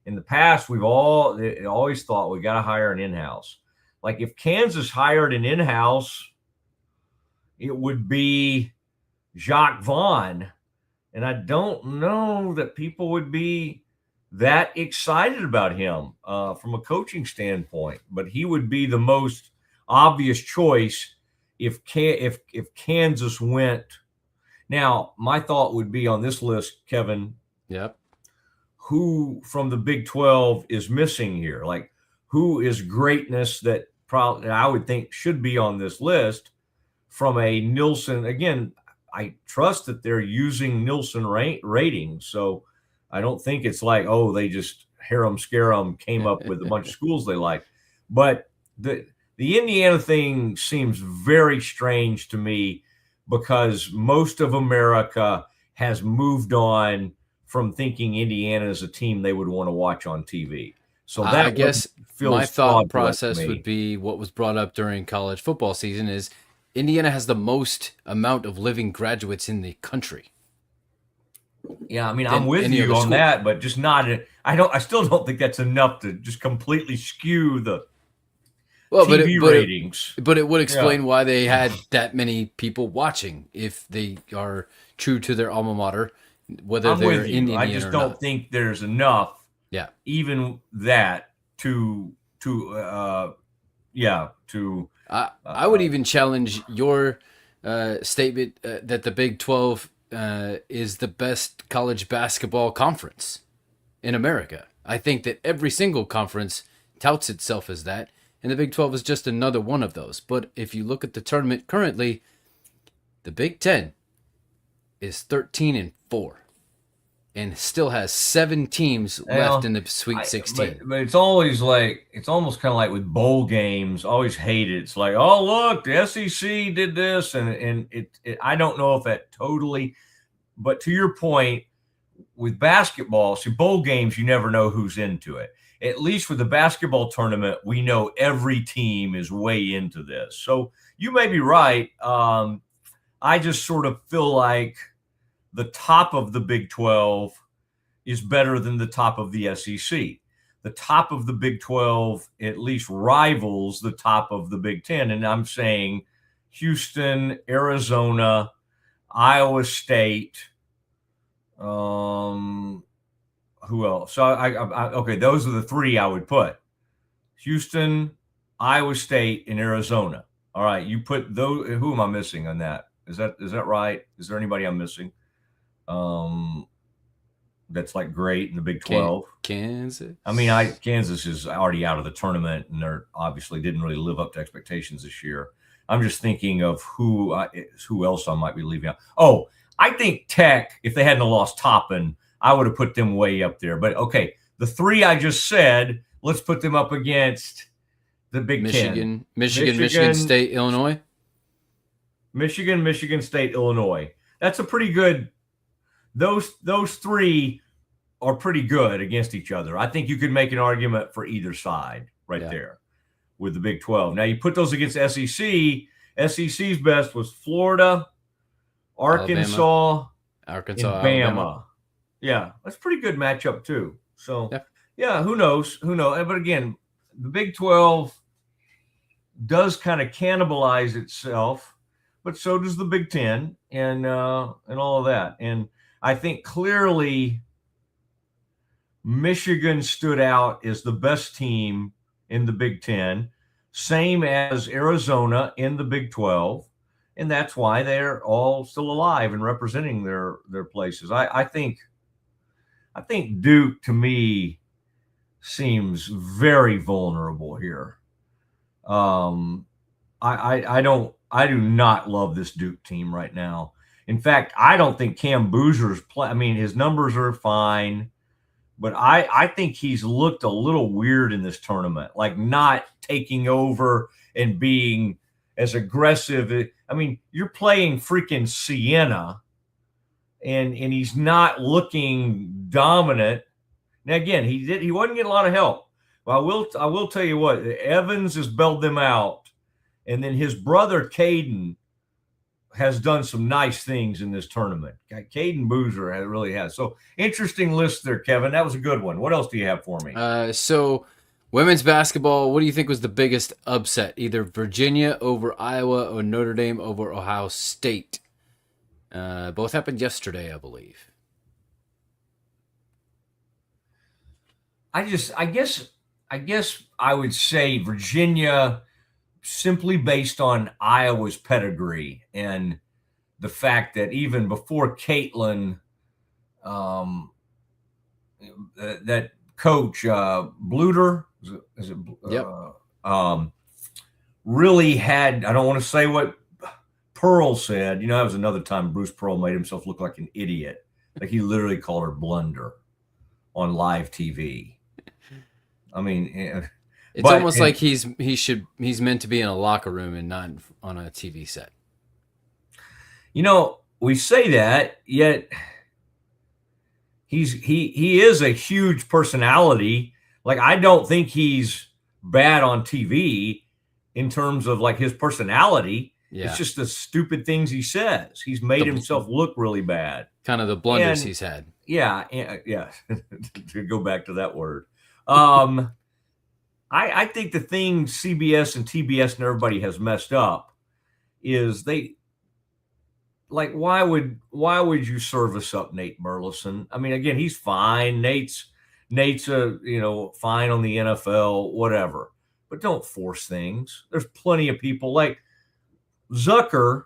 In the past, we've always thought we got to hire an in-house. Like if Kansas hired an in-house, it would be Jacques Vaughn. And I don't know that people would be that excited about him from a coaching standpoint, but he would be the most obvious choice if Kansas went. Now, my thought would be on this list, Kevin. Yep. Who from the Big 12 is missing here? Like, who is greatness that probably I would think should be on this list from a Nielsen? Again, I trust that they're using Nielsen ratings, so I don't think it's like, oh, they just harem scarum came up with a bunch of schools they like. But the Indiana thing seems very strange to me because most of America has moved on from thinking Indiana is a team they would want to watch on TV. So that I guess my thought process would be what was brought up during college football season is Indiana has the most amount of living graduates in the country. Yeah, I mean, I'm with you on that, but just not. I still don't think that's enough to just completely skew the TV ratings. But it would explain why they had that many people watching if they are true to their alma mater, whether they're in Indiana or not. I just don't think there's enough. Yeah, even that I would even challenge your statement that the Big 12 is the best college basketball conference in America. I think that every single conference touts itself as that, and the Big 12 is just another one of those. But if you look at the tournament currently, the Big 10 is 13-4 and still has 7 teams left in the Sweet 16. But it's always like, it's almost kind of like with bowl games, always hate it. It's like, oh, look, the SEC did this. And it I don't know if that totally, but to your point, with basketball, see, bowl games, you never know who's into it. At least with the basketball tournament, we know every team is way into this. So you may be right. I just sort of feel like the top of the Big 12 is better than the top of the SEC. The top of the Big 12 at least rivals the top of the Big 10. And I'm saying Houston, Arizona, Iowa State. Who else? So okay, those are the 3 I would put. Houston, Iowa State, and Arizona. All right, you put those. Who am I missing on that? Is that right? Is there anybody I'm missing? That's like great in the Big 12. Kansas. I mean, Kansas is already out of the tournament, and they're obviously didn't really live up to expectations this year. I'm just thinking of who else I might be leaving out. Oh, I think Tech, if they hadn't lost Toppin, I would have put them way up there. But okay, the 3 I just said, let's put them up against the Big Ten. Michigan State, Illinois. Michigan State, Illinois. That's a pretty good. Those three are pretty good against each other. I think you could make an argument for either side there with the Big 12. Now you put those against SEC. SEC's best was Florida, Arkansas, and Bama. Alabama. Yeah, that's a pretty good matchup too. So, yeah, who knows? But again, the Big 12 does kind of cannibalize itself, but so does the Big 10 and all of that. And I think clearly Michigan stood out as the best team in the Big 10, same as Arizona in the Big 12. And that's why they're all still alive and representing their places. I think Duke, to me, seems very vulnerable here. I do not love this Duke team right now. In fact, I don't think Cam Boozer's play. I mean, his numbers are fine, but I think he's looked a little weird in this tournament, like not taking over and being as aggressive. I mean, you're playing freaking Siena, and he's not looking dominant. Now, again, he wasn't getting a lot of help. But I will tell you what, Evans has bailed them out, and then his brother Caden has done some nice things in this tournament. Caden Boozer really has. So interesting list there, Kevin. That was a good one. What else do you have for me? So women's basketball, what do you think was the biggest upset? Either Virginia over Iowa or Notre Dame over Ohio State. Both happened yesterday, I believe. I guess I would say Virginia, simply based on Iowa's pedigree and the fact that even before Caitlin, that coach Bluter, is it? Yep. Really had. I don't want to say what Pearl said. That was another time Bruce Pearl made himself look like an idiot. Like he literally called her blunder on live TV. I mean. It's almost like he's meant to be in a locker room and not on a TV set. We say that, yet he is a huge personality. Like I don't think he's bad on TV in terms of like his personality. Yeah. It's just the stupid things he says. He's made himself look really bad. Kind of the blunders he's had. Yeah. To go back to that word. I think the thing CBS and TBS and everybody has messed up is why would you service up Nate Burleson? I mean, again, he's fine. Nate's fine on the NFL, whatever. But don't force things. There's plenty of people like Zucker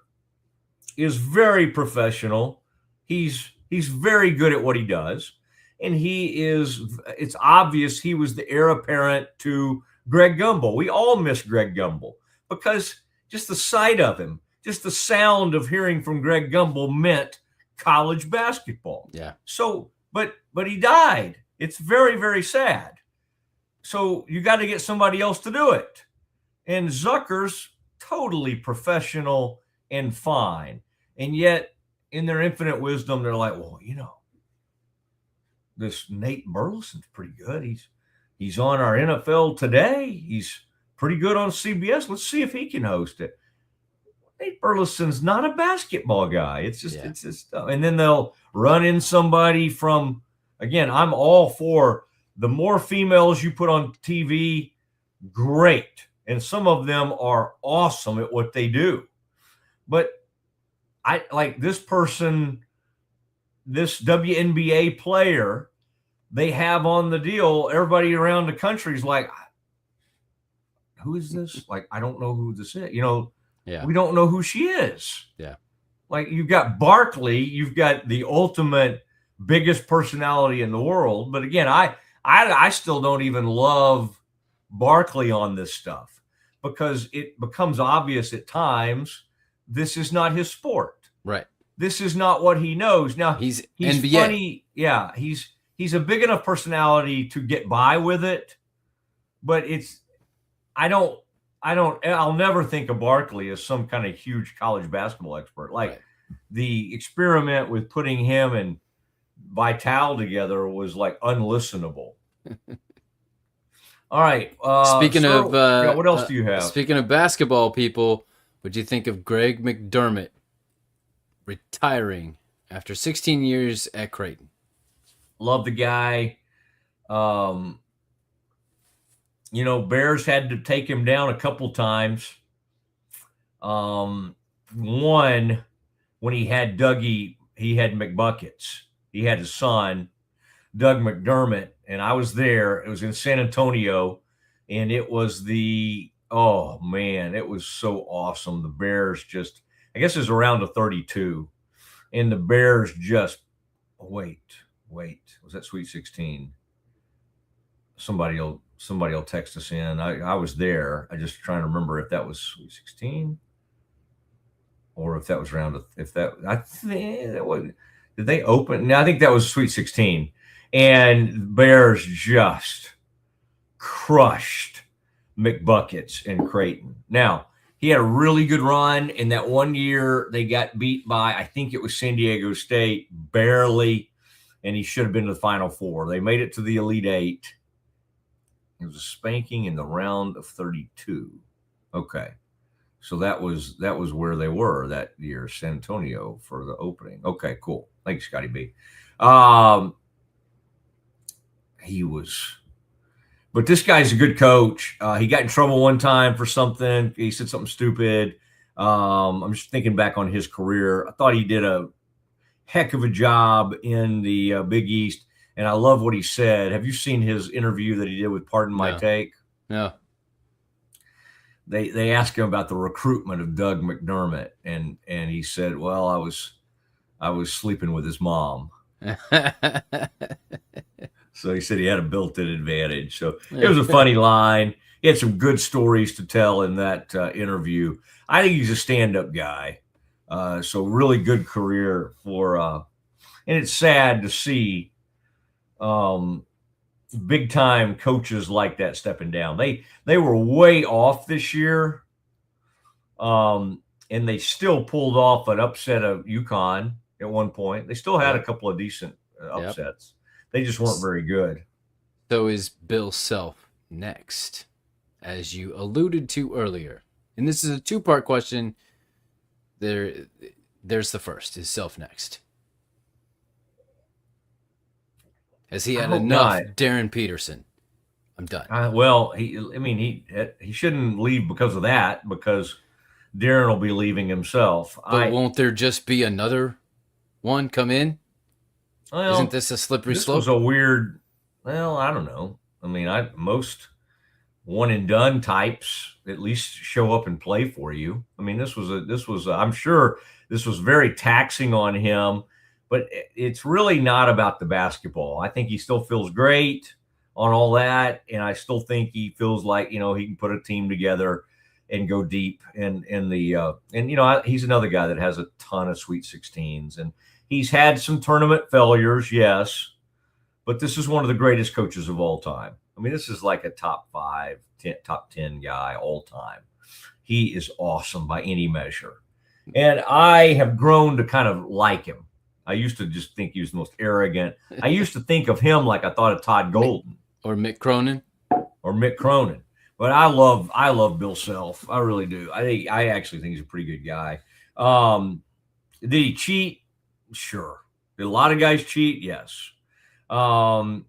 is very professional. He's very good at what he does. And it's obvious he was the heir apparent to Greg Gumbel. We all miss Greg Gumbel because just the sight of him, just the sound of hearing from Greg Gumbel meant college basketball. Yeah. So, but he died. It's very, very sad. So you got to get somebody else to do it. And Zucker's totally professional and fine. And yet, in their infinite wisdom, they're like, well, this Nate Burleson's pretty good. He's on our NFL Today. He's pretty good on CBS. Let's see if he can host it. Nate Burleson's not a basketball guy. It's just, and then they'll run in somebody from, again, I'm all for the more females you put on TV, great. And some of them are awesome at what they do. But I like this person, this WNBA player they have on the deal, everybody around the country is like, who is this? Like, I don't know who this is. Yeah. We don't know who she is. Yeah. Like you've got Barkley, you've got the ultimate biggest personality in the world. But again, I still don't even love Barkley on this stuff because it becomes obvious at times this is not his sport. Right. This is not what he knows. Now he's NBA. Funny. Yeah. He's a big enough personality to get by with it. but I'll never think of Barkley as some kind of huge college basketball expert. Like the experiment with putting him and Vital together was like unlistenable. All right. Speaking of what else do you have? Speaking of basketball, people, what'd you think of Greg McDermott retiring after 16 years at Creighton? Love the guy. Bears had to take him down a couple times. One, when he had Dougie, he had McBuckets. He had his son, Doug McDermott, and I was there. It was in San Antonio, and it was it was so awesome. The Bears just, I guess it was around a 32, and the Bears just, wait, was that Sweet 16? Somebody will text us in. I was there. I just trying to remember if that was Sweet 16 or if that was did they open? No, I think that was Sweet 16. And the Bears just crushed McBuckets and Creighton. Now, he had a really good run. In that one year, they got beat by, I think it was San Diego State, barely, and he should have been to the Final Four. They made it to the Elite Eight. It was a spanking in the round of 32. Okay. So that was where they were that year, San Antonio, for the opening. Okay, cool. Thanks, Scotty B. But this guy's a good coach. He got in trouble one time for something. He said something stupid. I'm just thinking back on his career. I thought he did a heck of a job in the Big East. And I love what he said. Have you seen his interview that he did with Pardon My Take? No. They asked him about the recruitment of Doug McDermott, and he said, "Well, I was sleeping with his mom." So he said he had a built-in advantage. So it was a funny line. He had some good stories to tell in that interview. I think he's a stand-up guy. So really good career for. And it's sad to see. Big time coaches like that stepping down. They were way off this year. And they still pulled off an upset of UConn at one point. They still had a couple of decent upsets. They just weren't very good. So is Bill Self next, as you alluded to earlier. And this is a two-part question. There's the first. Is Self next? Has he had enough Darren Peterson? I'm done. He shouldn't leave because of that, because Darren will be leaving himself. But won't there just be another one come in? Well, isn't this a slippery slope? This was a weird, I don't know. Most one and done types at least show up and play for you. I'm sure this was very taxing on him. But it's really not about the basketball. I think he still feels great on all that, and I still think he feels like he can put a team together and go deep. He's another guy that has a ton of Sweet 16s, and he's had some tournament failures, yes, but this is one of the greatest coaches of all time. This is like a top 10 guy all time. He is awesome by any measure, and I have grown to kind of like him. I used to just think he was the most arrogant. I used to think of him like I thought of Todd Golden or Mick Cronin. But I love Bill Self. I really do. I actually think he's a pretty good guy. Did he cheat? Sure. Did a lot of guys cheat? Yes. I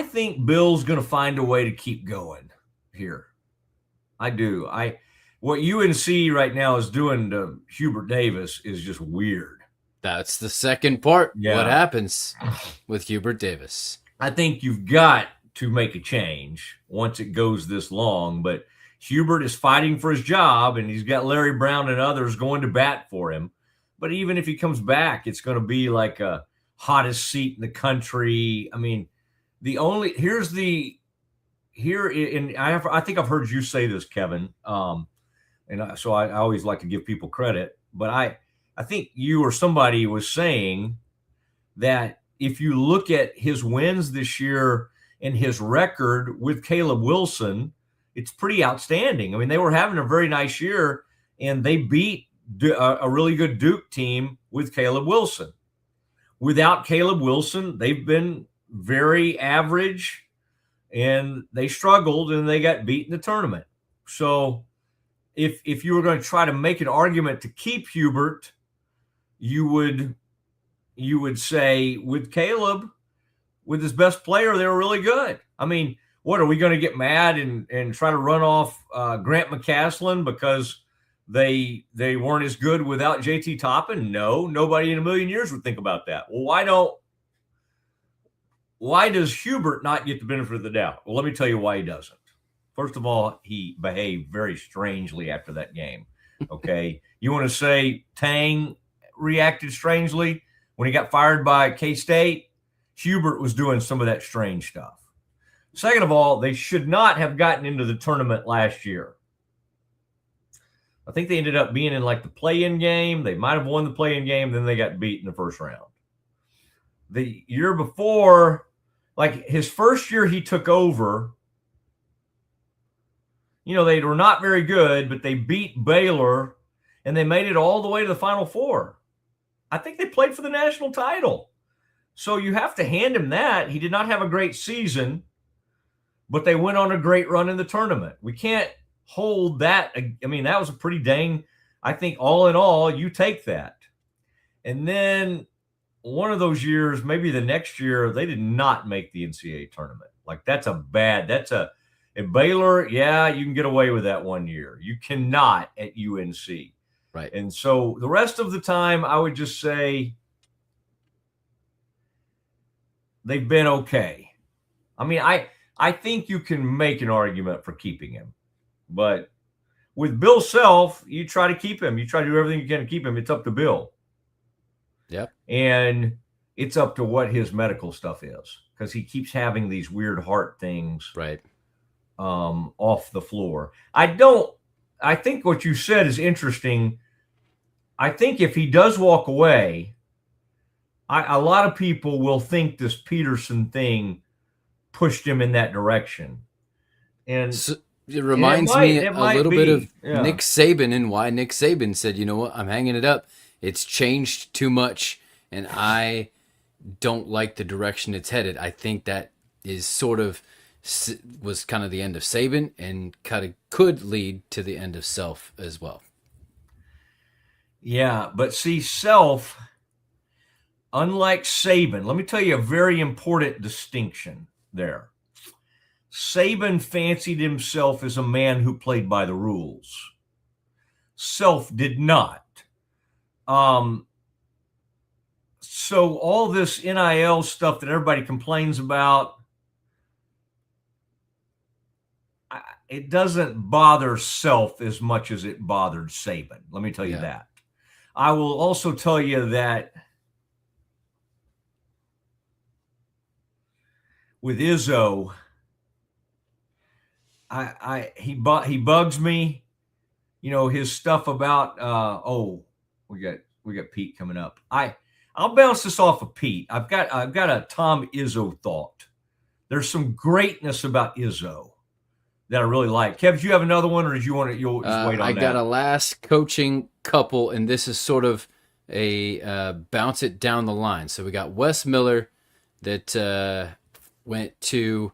think Bill's going to find a way to keep going here. I do. What UNC right now is doing to Hubert Davis is just weird. That's the second part. Yeah. What happens with Hubert Davis? I think you've got to make a change once it goes this long. But Hubert is fighting for his job, and he's got Larry Brown and others going to bat for him. But even if he comes back, it's going to be like a hottest seat in the country. I think I've heard you say this, Kevin. So I always like to give people credit, but I think you or somebody was saying that if you look at his wins this year and his record with Caleb Wilson, it's pretty outstanding. I mean, they were having a very nice year, and they beat a really good Duke team with Caleb Wilson. Without Caleb Wilson, they've been very average, and they struggled, and they got beat in the tournament. So if you were going to try to make an argument to keep Hubert, you would say with Caleb, with his best player, they were really good. I mean, what are we going to get mad and try to run off Grant McCaslin because they weren't as good without JT Toppin? No, nobody in a million years would think about that. Well, why does Hubert not get the benefit of the doubt? Well, let me tell you why he doesn't. First of all, he behaved very strangely after that game. Okay. You want to say Tang reacted strangely when he got fired by K-State? Hubert was doing some of that strange stuff. Second of all, they should not have gotten into the tournament last year. I think they ended up being in like the play-in game. They might have won the play-in game, then they got beat in the first round. The year before, like his first year he took over, they were not very good, but they beat Baylor, and they made it all the way to the Final Four. I think they played for the national title. So you have to hand him that. He did not have a great season, but they went on a great run in the tournament. We can't hold that. I mean, that was a pretty dang, I think all in all, you take that. And then one of those years, maybe the next year, they did not make the NCAA tournament. Like at Baylor, yeah, you can get away with that one year. You cannot at UNC. Right. And so the rest of the time, I would just say they've been okay. I mean, I think you can make an argument for keeping him. But with Bill Self, you try to keep him. You try to do everything you can to keep him. It's up to Bill. Yep. And it's up to what his medical stuff is, because he keeps having these weird heart things off the floor. I think what you said is interesting. I think if he does walk away, a lot of people will think this Peterson thing pushed him in that direction. And so it reminds me a little bit of Nick Saban and why Nick Saban said, you know what, I'm hanging it up. It's changed too much, and I don't like the direction it's headed. I think that is was kind of the end of Saban and kind of could lead to the end of Self as well. Yeah, but see, Self, unlike Saban, let me tell you a very important distinction there. Saban fancied himself as a man who played by the rules. Self did not. So all this NIL stuff that everybody complains about, it doesn't bother Self as much as it bothered Saban. Let me tell you that. I will also tell you that with Izzo, he bugs me. His stuff about we got Pete coming up. I'll bounce this off of Pete. I've got a Tom Izzo thought. There's some greatness about Izzo that I really like. Kev, do you have another one, or did you'll just wait on that? I got a last coaching couple, and this is sort of a bounce it down the line. So we got Wes Miller that went to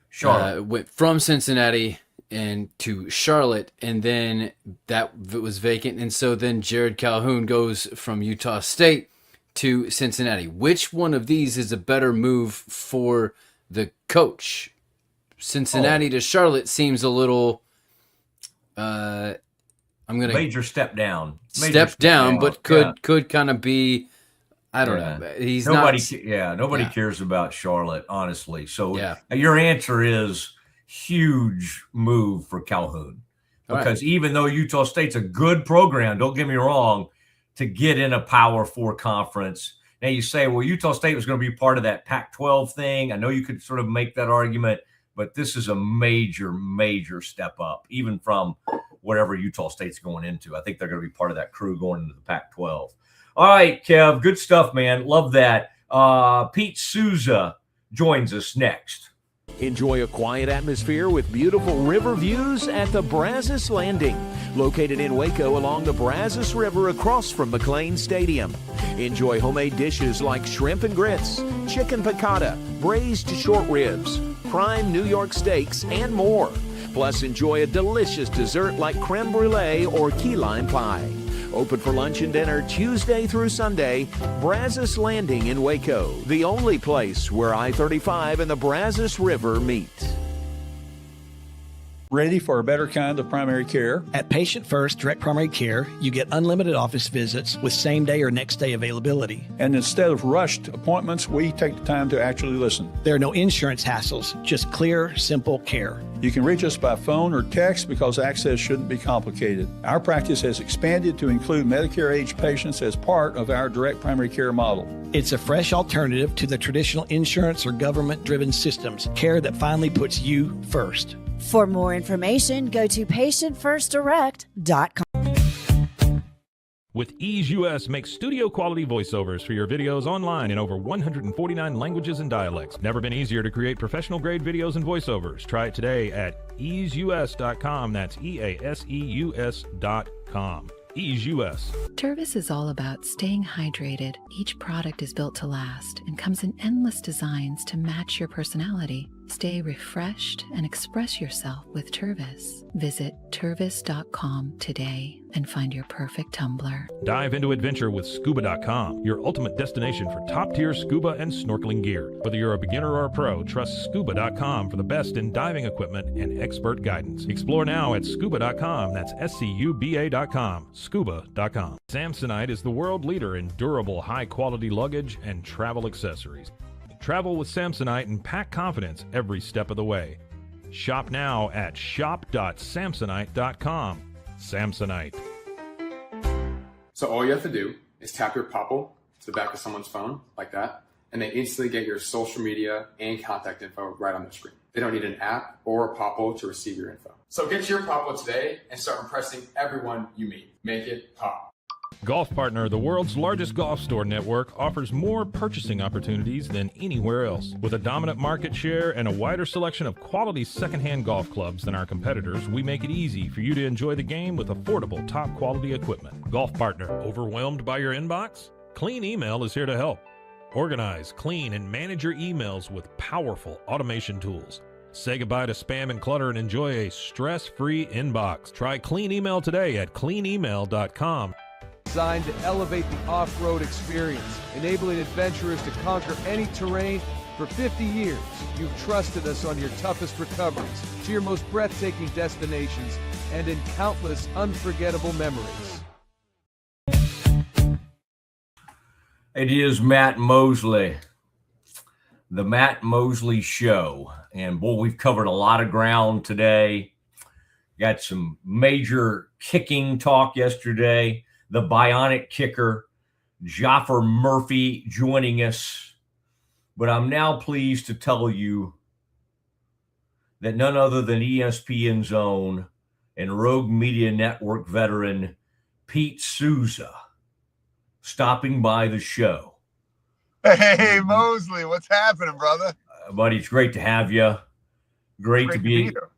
Charlotte, went from Cincinnati and to Charlotte, and then that was vacant. And so then Jared Calhoun goes from Utah State to Cincinnati. Which one of these is a better move for the coach? Cincinnati to Charlotte seems a little major step down. But could kind of be, I don't know. He's nobody cares about Charlotte, honestly. So your answer is huge move for Calhoun, because even though Utah State's a good program, don't get me wrong, to get in a Power 4 conference. Now you say, well, Utah State was going to be part of that Pac-12 thing. I know you could sort of make that argument, but this is a major, major step up, even from whatever Utah State's going into. I think they're going to be part of that crew going into the Pac-12. All right, Kev, good stuff, man. Love that. Pete Sousa joins us next. Enjoy a quiet atmosphere with beautiful river views at the Brazos Landing, located in Waco along the Brazos River across from McLean Stadium. Enjoy homemade dishes like shrimp and grits, chicken piccata, braised short ribs, prime New York steaks, and more. Plus, enjoy a delicious dessert like creme brulee or key lime pie. Open for lunch and dinner Tuesday through Sunday. Brazos Landing in Waco, the only place where I-35 and the Brazos River meet. Ready for a better kind of primary care? At Patient First Direct Primary Care, you get unlimited office visits with same-day or next-day availability. And instead of rushed appointments, we take the time to actually listen. There are no insurance hassles, just clear, simple care. You can reach us by phone or text because access shouldn't be complicated. Our practice has expanded to include Medicare-age patients as part of our direct primary care model. It's a fresh alternative to the traditional insurance or government-driven systems, care that finally puts you first. For more information, go to patientfirstdirect.com. With Ease US, make studio quality voiceovers for your videos online in over 149 languages and dialects. Never been easier to create professional grade videos and voiceovers. Try it today at easeus.com. That's EASEUS.com. Ease US. Tervis is all about staying hydrated. Each product is built to last and comes in endless designs to match your personality. Stay refreshed and express yourself with Tervis. Visit tervis.com today and find your perfect tumbler. Dive into adventure with scuba.com, your ultimate destination for top-tier scuba and snorkeling gear. Whether you're a beginner or a pro, trust scuba.com for the best in diving equipment and expert guidance. Explore now at scuba.com. That's SCUBA.com. Scuba.com. Samsonite is the world leader in durable, high-quality luggage and travel accessories. Travel with Samsonite and pack confidence every step of the way. Shop now at shop.samsonite.com. Samsonite. So all you have to do is tap your Popple to the back of someone's phone, like that, and they instantly get your social media and contact info right on their screen. They don't need an app or a Popple to receive your info. So get your Popple today and start impressing everyone you meet. Make it pop. Golf Partner, the world's largest golf store network, offers more purchasing opportunities than anywhere else. With a dominant market share and a wider selection of quality secondhand golf clubs than our competitors, we make it easy for you to enjoy the game with affordable, top-quality equipment. Golf Partner, overwhelmed by your inbox? Clean Email is here to help. Organize, clean, and manage your emails with powerful automation tools. Say goodbye to spam and clutter and enjoy a stress-free inbox. Try Clean Email today at cleanemail.com. Designed to elevate the off-road experience, enabling adventurers to conquer any terrain. For 50 years, you've trusted us on your toughest recoveries, to your most breathtaking destinations, and in countless unforgettable memories. It is Matt Mosley, the Matt Mosley Show. And boy, we've covered a lot of ground today. Got some major kicking talk yesterday. The bionic kicker, Jaffer Murphy, joining us. But I'm now pleased to tell you that none other than ESPN's own and Rogue Media Network veteran Pete Sousa stopping by the show. Hey, Mosley, what's happening, brother? Buddy, it's great to have you. Great to be here.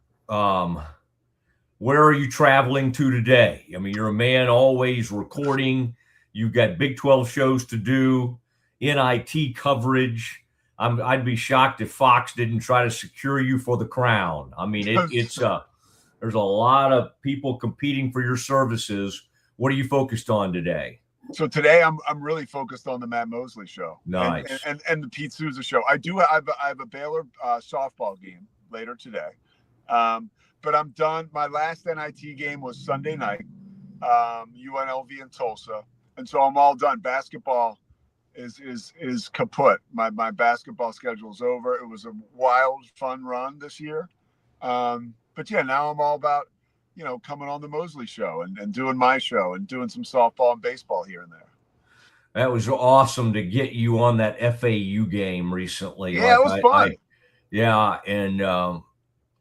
Where are you traveling to today? I mean, you're a man always recording. You've got Big 12 shows to do, NIT coverage. I'd be shocked if Fox didn't try to secure you for the crown. I mean, there's a lot of people competing for your services. What are you focused on today? So today I'm really focused on the Matt Mosley Show. Nice. And the Pete Sousa Show. I have a Baylor softball game later today. But I'm done. My last NIT game was Sunday night, UNLV in Tulsa, and so I'm all done. Basketball is kaput. My basketball schedule is over. It was a wild, fun run this year, but yeah, now I'm all about coming on the Mosley Show and doing my show and doing some softball and baseball here and there. That was awesome to get you on that FAU game recently. Yeah, it was fun.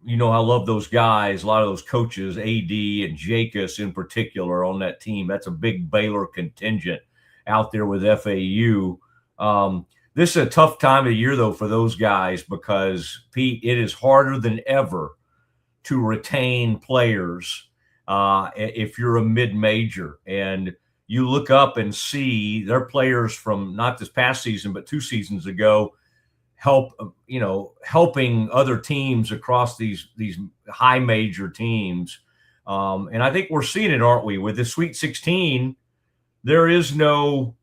And I love those guys, a lot of those coaches, AD and Jacobs in particular on that team. That's a big Baylor contingent out there with FAU. this is a tough time of year, though, for those guys because, Pete, it is harder than ever to retain players if you're a mid-major. And you look up and see their players from not this past season, but 2 seasons ago, helping other teams across these high major teams. And I think we're seeing it, aren't we? With the Sweet 16, there is no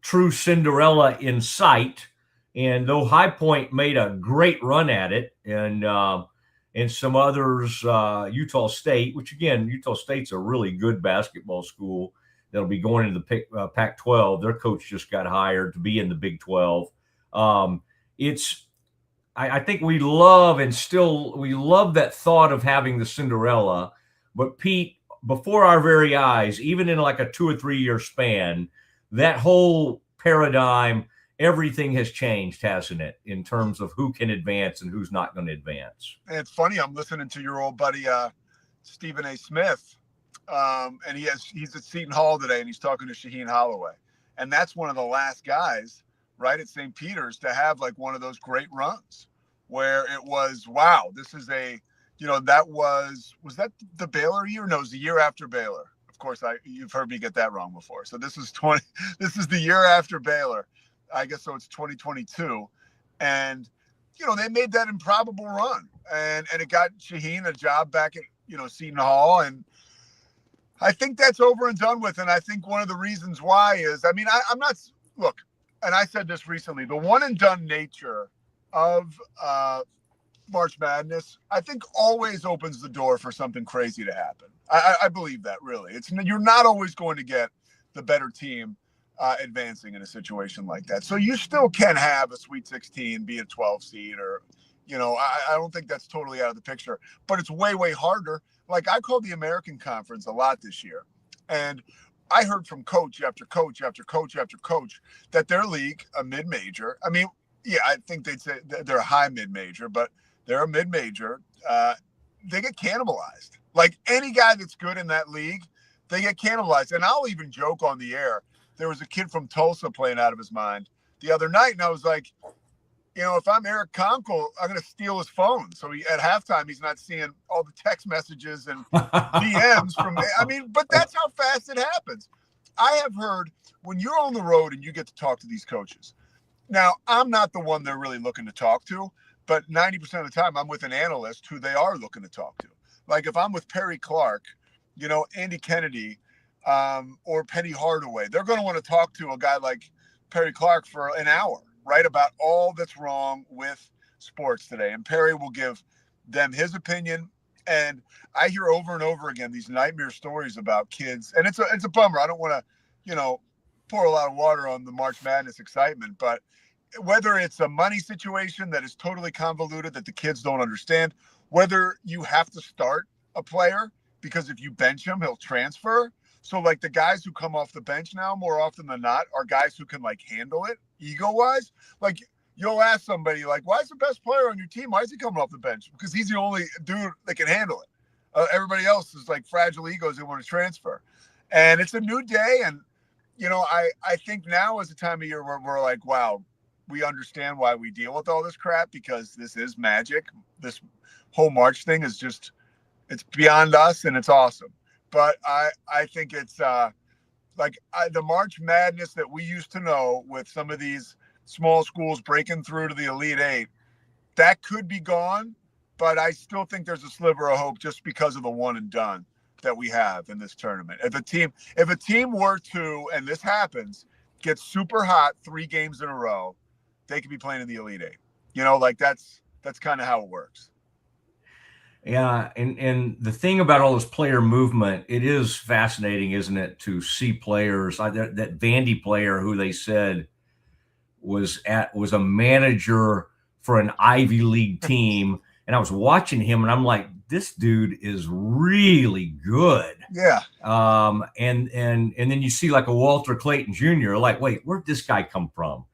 true Cinderella in sight. And though High Point made a great run at it, and some others, Utah State, which again, Utah State's a really good basketball school that'll be going into the Pac-12. Their coach just got hired to be in the Big 12. I think we love that thought of having the Cinderella, but Pete, before our very eyes, even in like a 2 or 3 year span, that whole paradigm, everything has changed, hasn't it, in terms of who can advance and who's not going to advance. And it's funny, I'm listening to your old buddy Stephen A. Smith, and he's at Seton Hall today, and he's talking to Shaheen Holloway, and that's one of the last guys, right, at St. Peter's to have like one of those great runs where it was, wow, this is was that the Baylor year? No, it was the year after Baylor. Of course, you've heard me get that wrong before. So this is the year after Baylor. I guess so. It's 2022, and they made that improbable run, and it got Shaheen a job back at Seton Hall, and I think that's over and done with. And I think one of the reasons why is, I'm not look, and I said this recently, the one and done nature of March Madness, I think always opens the door for something crazy to happen. I believe that, really. You're not always going to get the better team advancing in a situation like that. So you still can have a Sweet 16, be a 12 seed, or, I don't think that's totally out of the picture, but it's way, way harder. Like, I called the American Conference a lot this year, and I heard from coach after coach after coach after coach that their league, a mid-major, I think they'd say they're a high mid-major, but they're a mid-major. They get cannibalized. Like, any guy that's good in that league, they get cannibalized. And I'll even joke on the air. There was a kid from Tulsa playing out of his mind the other night, and I was like, if I'm Eric Conkle, I'm going to steal his phone. So at halftime, he's not seeing all the text messages and DMs from but that's how fast it happens. I have heard when you're on the road and you get to talk to these coaches. Now, I'm not the one they're really looking to talk to, but 90% of the time I'm with an analyst who they are looking to talk to. Like, if I'm with Perry Clark, Andy Kennedy, or Penny Hardaway, they're going to want to talk to a guy like Perry Clark for an hour, right, about all that's wrong with sports today. And Perry will give them his opinion. And I hear over and over again these nightmare stories about kids. And it's a bummer. I don't want to, pour a lot of water on the March Madness excitement. But whether it's a money situation that is totally convoluted that the kids don't understand, whether you have to start a player because if you bench him, he'll transfer. So, like, the guys who come off the bench now, more often than not, are guys who can, like, handle it ego-wise. Like, you'll ask somebody, like, why is the best player on your team? Why is he coming off the bench? Because he's the only dude that can handle it. Everybody else is, like, fragile egos they want to transfer. And it's a new day. And, I think now is the time of year where we're like, wow, we understand why we deal with all this crap because this is magic. This whole March thing is just, it's beyond us and it's awesome. But I think it's the March Madness that we used to know with some of these small schools breaking through to the Elite Eight, that could be gone. But I still think there's a sliver of hope just because of the one and done that we have in this tournament. If a team were to, and this happens, get super hot 3 games in a row, they could be playing in the Elite Eight. That's kind of how it works. Yeah, and the thing about all this player movement, it is fascinating, isn't it, to see players. That Vandy player who they said was a manager for an Ivy League team, and I was watching him, and I'm like, this dude is really good. Yeah. And then you see like a Walter Clayton Jr. Like, wait, where'd this guy come from?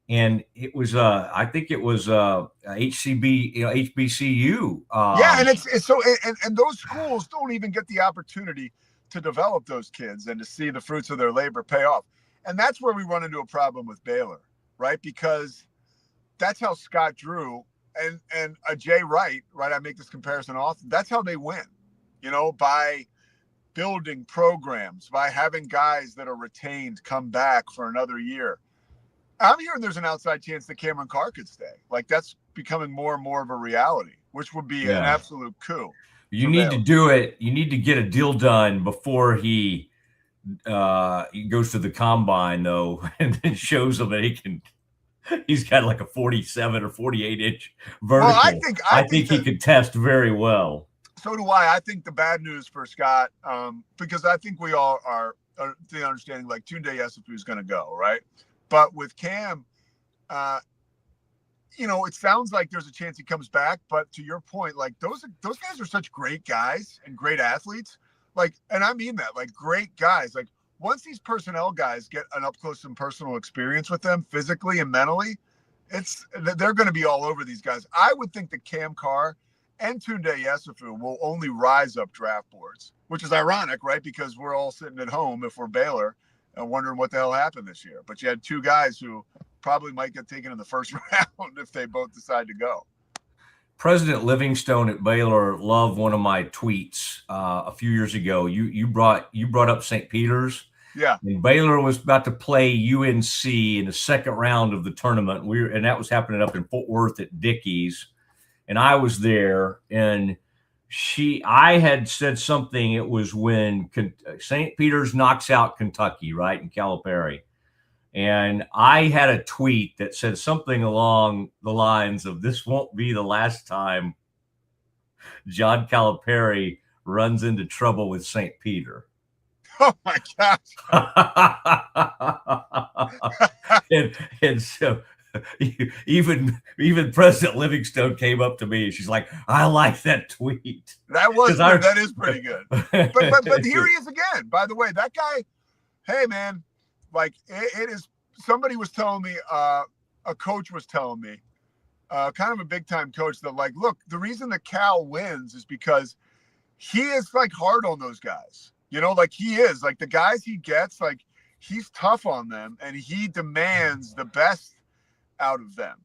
And it was, I think it was HCB, HBCU. Yeah, and it's so, and those schools don't even get the opportunity to develop those kids and to see the fruits of their labor pay off. And that's where we run into a problem with Baylor, right? Because that's how Scott Drew and Jay Wright, right? I make this comparison often. That's how they win, by building programs, by having guys that are retained come back for another year. I'm hearing there's an outside chance that Cameron Carr could stay. Like, that's becoming more and more of a reality, which would be an absolute coup. You need to do it. You need to get a deal done before he goes to the combine, though, and then shows them that he's got like a 47 or 48 inch vertical. Well, I think he could test very well. So do I. I think the bad news for Scott, because I think we all are the understanding like Tunde Yesufu is going to go, right? But with Cam, it sounds like there's a chance he comes back. But to your point, like those guys are such great guys and great athletes. Like, and I mean that, like great guys. Like once these personnel guys get an up close and personal experience with them physically and mentally, they're going to be all over these guys. I would think that Cam Carr and Tunde Yesufu will only rise up draft boards, which is ironic, right? Because we're all sitting at home if we're Baylor and wondering what the hell happened this year. But you had two guys who probably might get taken in the first round if they both decide to go. President Livingstone at Baylor loved one of my tweets a few years ago. You brought up St. Peter's. Yeah. And Baylor was about to play UNC in the second round of the tournament. And that was happening up in Fort Worth at Dickey's. And I was there, and I had said something. It was when St. Peter's knocks out Kentucky, right, in Calipari. And I had a tweet that said something along the lines of, "This won't be the last time John Calipari runs into trouble with St. Peter." Oh my gosh. and so even President Livingstone came up to me and she's like, "I like that tweet." That is pretty good. But here he is again. By the way, that guy, hey man, like it is. Somebody was telling me, a coach was telling me, kind of a big time coach, that like, look, the reason that Cal wins is because he is like hard on those guys. Like he is like the guys he gets, like he's tough on them and he demands the best out of them,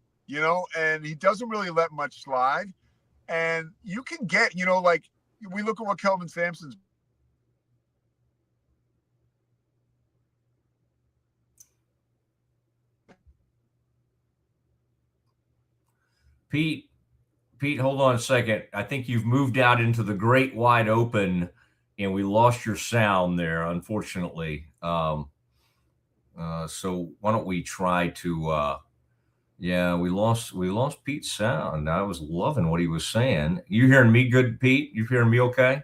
and he doesn't really let much slide. And you can get, like we look at what Kelvin Sampson's. Pete, hold on a second. I think you've moved out into the great wide open and we lost your sound there, unfortunately. So why don't we try to, we lost Pete's sound. I was loving what he was saying. You hearing me good, Pete? You hearing me okay?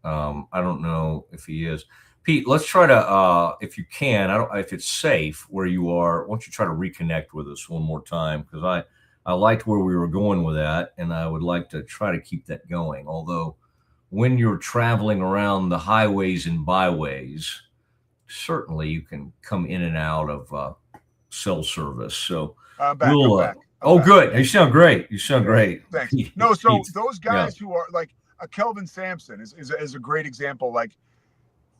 I don't know if he is. Pete, let's try to, if you can, if it's safe where you are, why don't you try to reconnect with us one more time? Because I liked where we were going with that, and I would like to try to keep that going. Although when you're traveling around the highways and byways, certainly you can come in and out of cell service. So I'm back. Good. You sound great. Thanks. No, so those guys who are like Kelvin Sampson is a great example. Like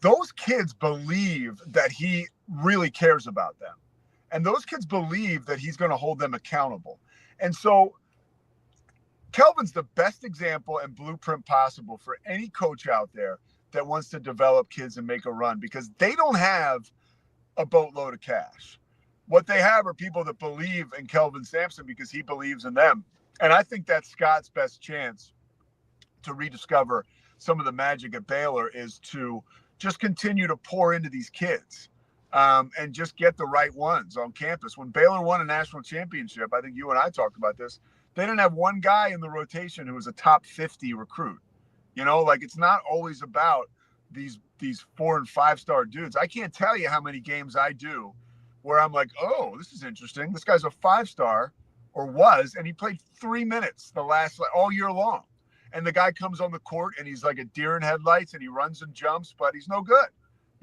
those kids believe that he really cares about them. And those kids believe that he's going to hold them accountable. And so Kelvin's the best example and blueprint possible for any coach out there that wants to develop kids and make a run, because they don't have a boatload of cash. What they have are people that believe in Kelvin Sampson because he believes in them. And I think that's Scott's best chance to rediscover some of the magic at Baylor, is to just continue to pour into these kids. And just get the right ones on campus. When Baylor won a national championship, I think you and I talked about this, they didn't have one guy in the rotation who was a top 50 recruit. Like it's not always about these 4 and 5 star dudes. I can't tell you how many games I do where I'm like, oh, this is interesting. This guy's a 5-star or was, and he played 3 minutes all year long. And the guy comes on the court and he's like a deer in headlights and he runs and jumps, but he's no good.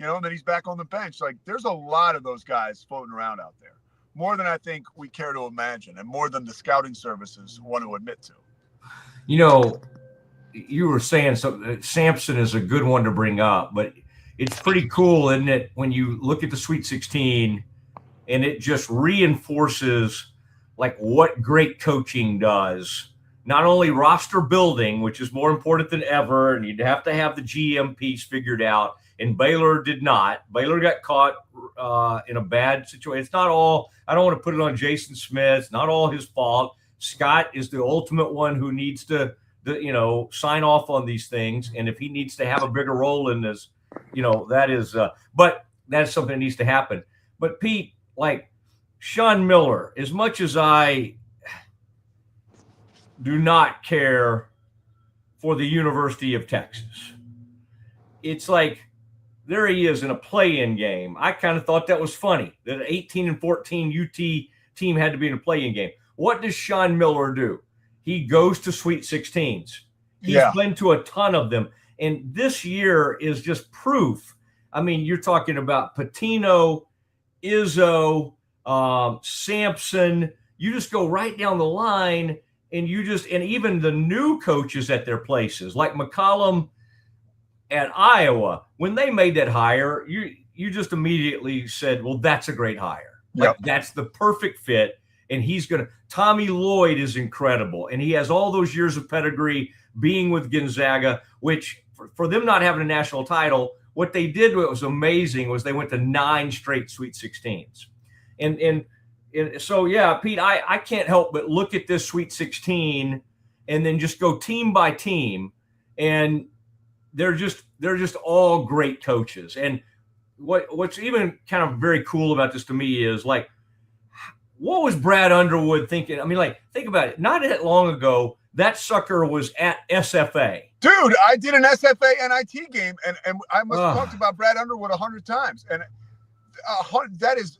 And then he's back on the bench. Like there's a lot of those guys floating around out there, more than I think we care to imagine, and more than the scouting services want to admit to. You were saying Sampson is a good one to bring up, but it's pretty cool, isn't it, when you look at the Sweet 16 and it just reinforces like what great coaching does. Not only roster building, which is more important than ever, and you'd have to have the GM piece figured out, and Baylor did not. Baylor got caught in a bad situation. It's not all, I don't want to put it on Jason Smith. It's not all his fault. Scott is the ultimate one who needs to sign off on these things. And if he needs to have a bigger role in this, that is, but that's something that needs to happen. But Pete, like Sean Miller, as much as I do not care for the University of Texas, it's like, there he is in a play-in game. I kind of thought that was funny, that an 18-14 UT team had to be in a play-in game. What does Sean Miller do? He goes to Sweet 16s. He's been to a ton of them. And this year is just proof. I mean, you're talking about Pitino, Izzo, Sampson. You just go right down the line, and even the new coaches at their places, like McCollum at Iowa, when they made that hire, you just immediately said, well, that's a great hire. Like, that's the perfect fit. And Tommy Lloyd is incredible. And he has all those years of pedigree being with Gonzaga, which for them not having a national title, what they did, what was amazing, was they went to 9 straight Sweet 16s. And so, yeah, Pete, I can't help but look at this Sweet 16 and then just go team by team. And they're just all great coaches. And what's even kind of very cool about this to me is, like, what was Brad Underwood thinking? I mean, like, think about it. Not that long ago, that sucker was at SFA. Dude, I did an SFA NIT game, and I must have talked about Brad Underwood 100 times. And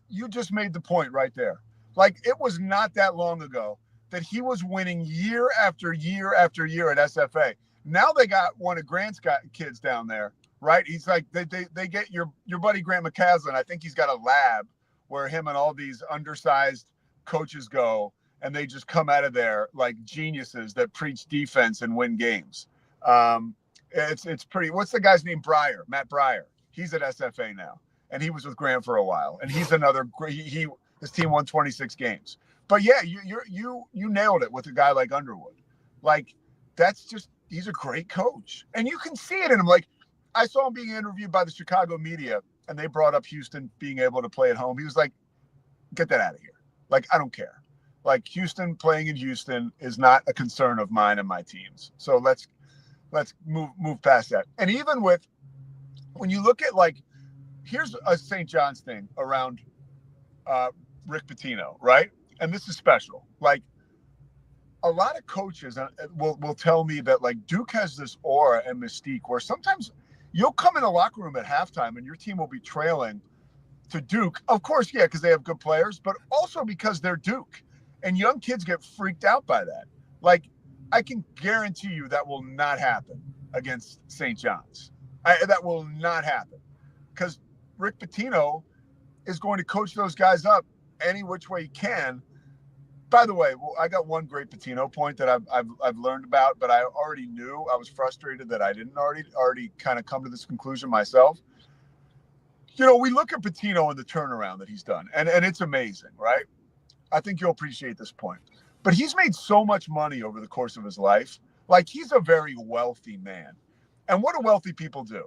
you just made the point right there. Like, it was not that long ago that he was winning year after year after year at SFA. Now they got one of Grant's kids down there, right? He's like, they get your buddy Grant McCaslin. I think he's got a lab where him and all these undersized coaches go, and they just come out of there like geniuses that preach defense and win games. It's pretty. What's the guy's name? Matt Breyer. He's at SFA now, and he was with Grant for a while, and he's another great. His team won 26 games. But yeah, you nailed it with a guy like Underwood. Like, he's a great coach, and you can see it in him. Like, I saw him being interviewed by the Chicago media, and they brought up Houston being able to play at home. He was like, get that out of here. Like, I don't care. Like, Houston playing in Houston is not a concern of mine and my teams. So let's move past that. And even when you look at, like, here's a St. John's thing around Rick Pitino, right? And this is special. Like, a lot of coaches will tell me that, like, Duke has this aura and mystique where sometimes you'll come in a locker room at halftime and your team will be trailing to Duke. Of course, yeah, because they have good players, but also because they're Duke. And young kids get freaked out by that. Like, I can guarantee you that will not happen against St. John's. That will not happen, because Rick Pitino is going to coach those guys up any which way he can. By the way, I got one great Pitino point that I've learned about, but I already knew. I was frustrated that I didn't already kind of come to this conclusion myself. You know, we look at Pitino and the turnaround that he's done, and it's amazing, right? I think you'll appreciate this point. But he's made so much money over the course of his life. Like, he's a very wealthy man. And what do wealthy people do?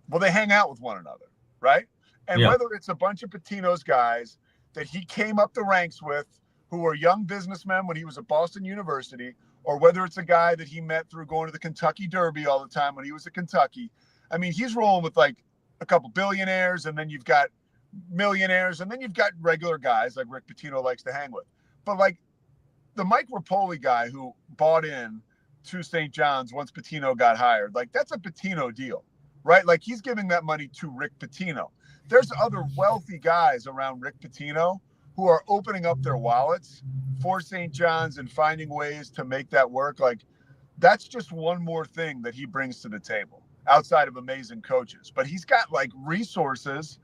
Well, they hang out with one another, right? And whether it's a bunch of Pitino's guys that he came up the ranks with, who were young businessmen when he was at Boston University, or whether it's a guy that he met through going to the Kentucky Derby all the time when he was at Kentucky. I mean, he's rolling with, like, a couple billionaires, and then you've got millionaires, and then you've got regular guys like Rick Pitino likes to hang with. But, like, the Mike Rapoli guy who bought in to St. John's once Pitino got hired, like, that's a Pitino deal, right? Like, he's giving that money to Rick Pitino. There's other wealthy guys around Rick Pitino who are opening up their wallets for St. John's and finding ways to make that work. Like, that's just one more thing that he brings to the table outside of amazing coaches. But he's got, like, resources.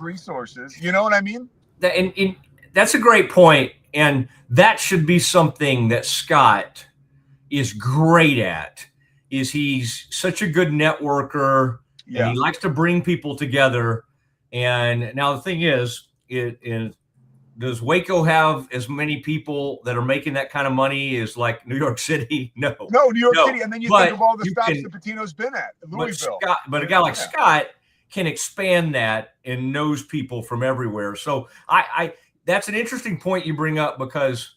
Resources. You know what I mean? And that's a great point. And that should be something that Scott is great at, is he's such a good networker, and he likes to bring people together. And now the thing is, does Waco have as many people that are making that kind of money as like New York City? No. No, New York City. And then you think of all the stops that Patino's been at. Louisville. But a guy like Scott can expand that and knows people from everywhere. So I that's an interesting point you bring up, because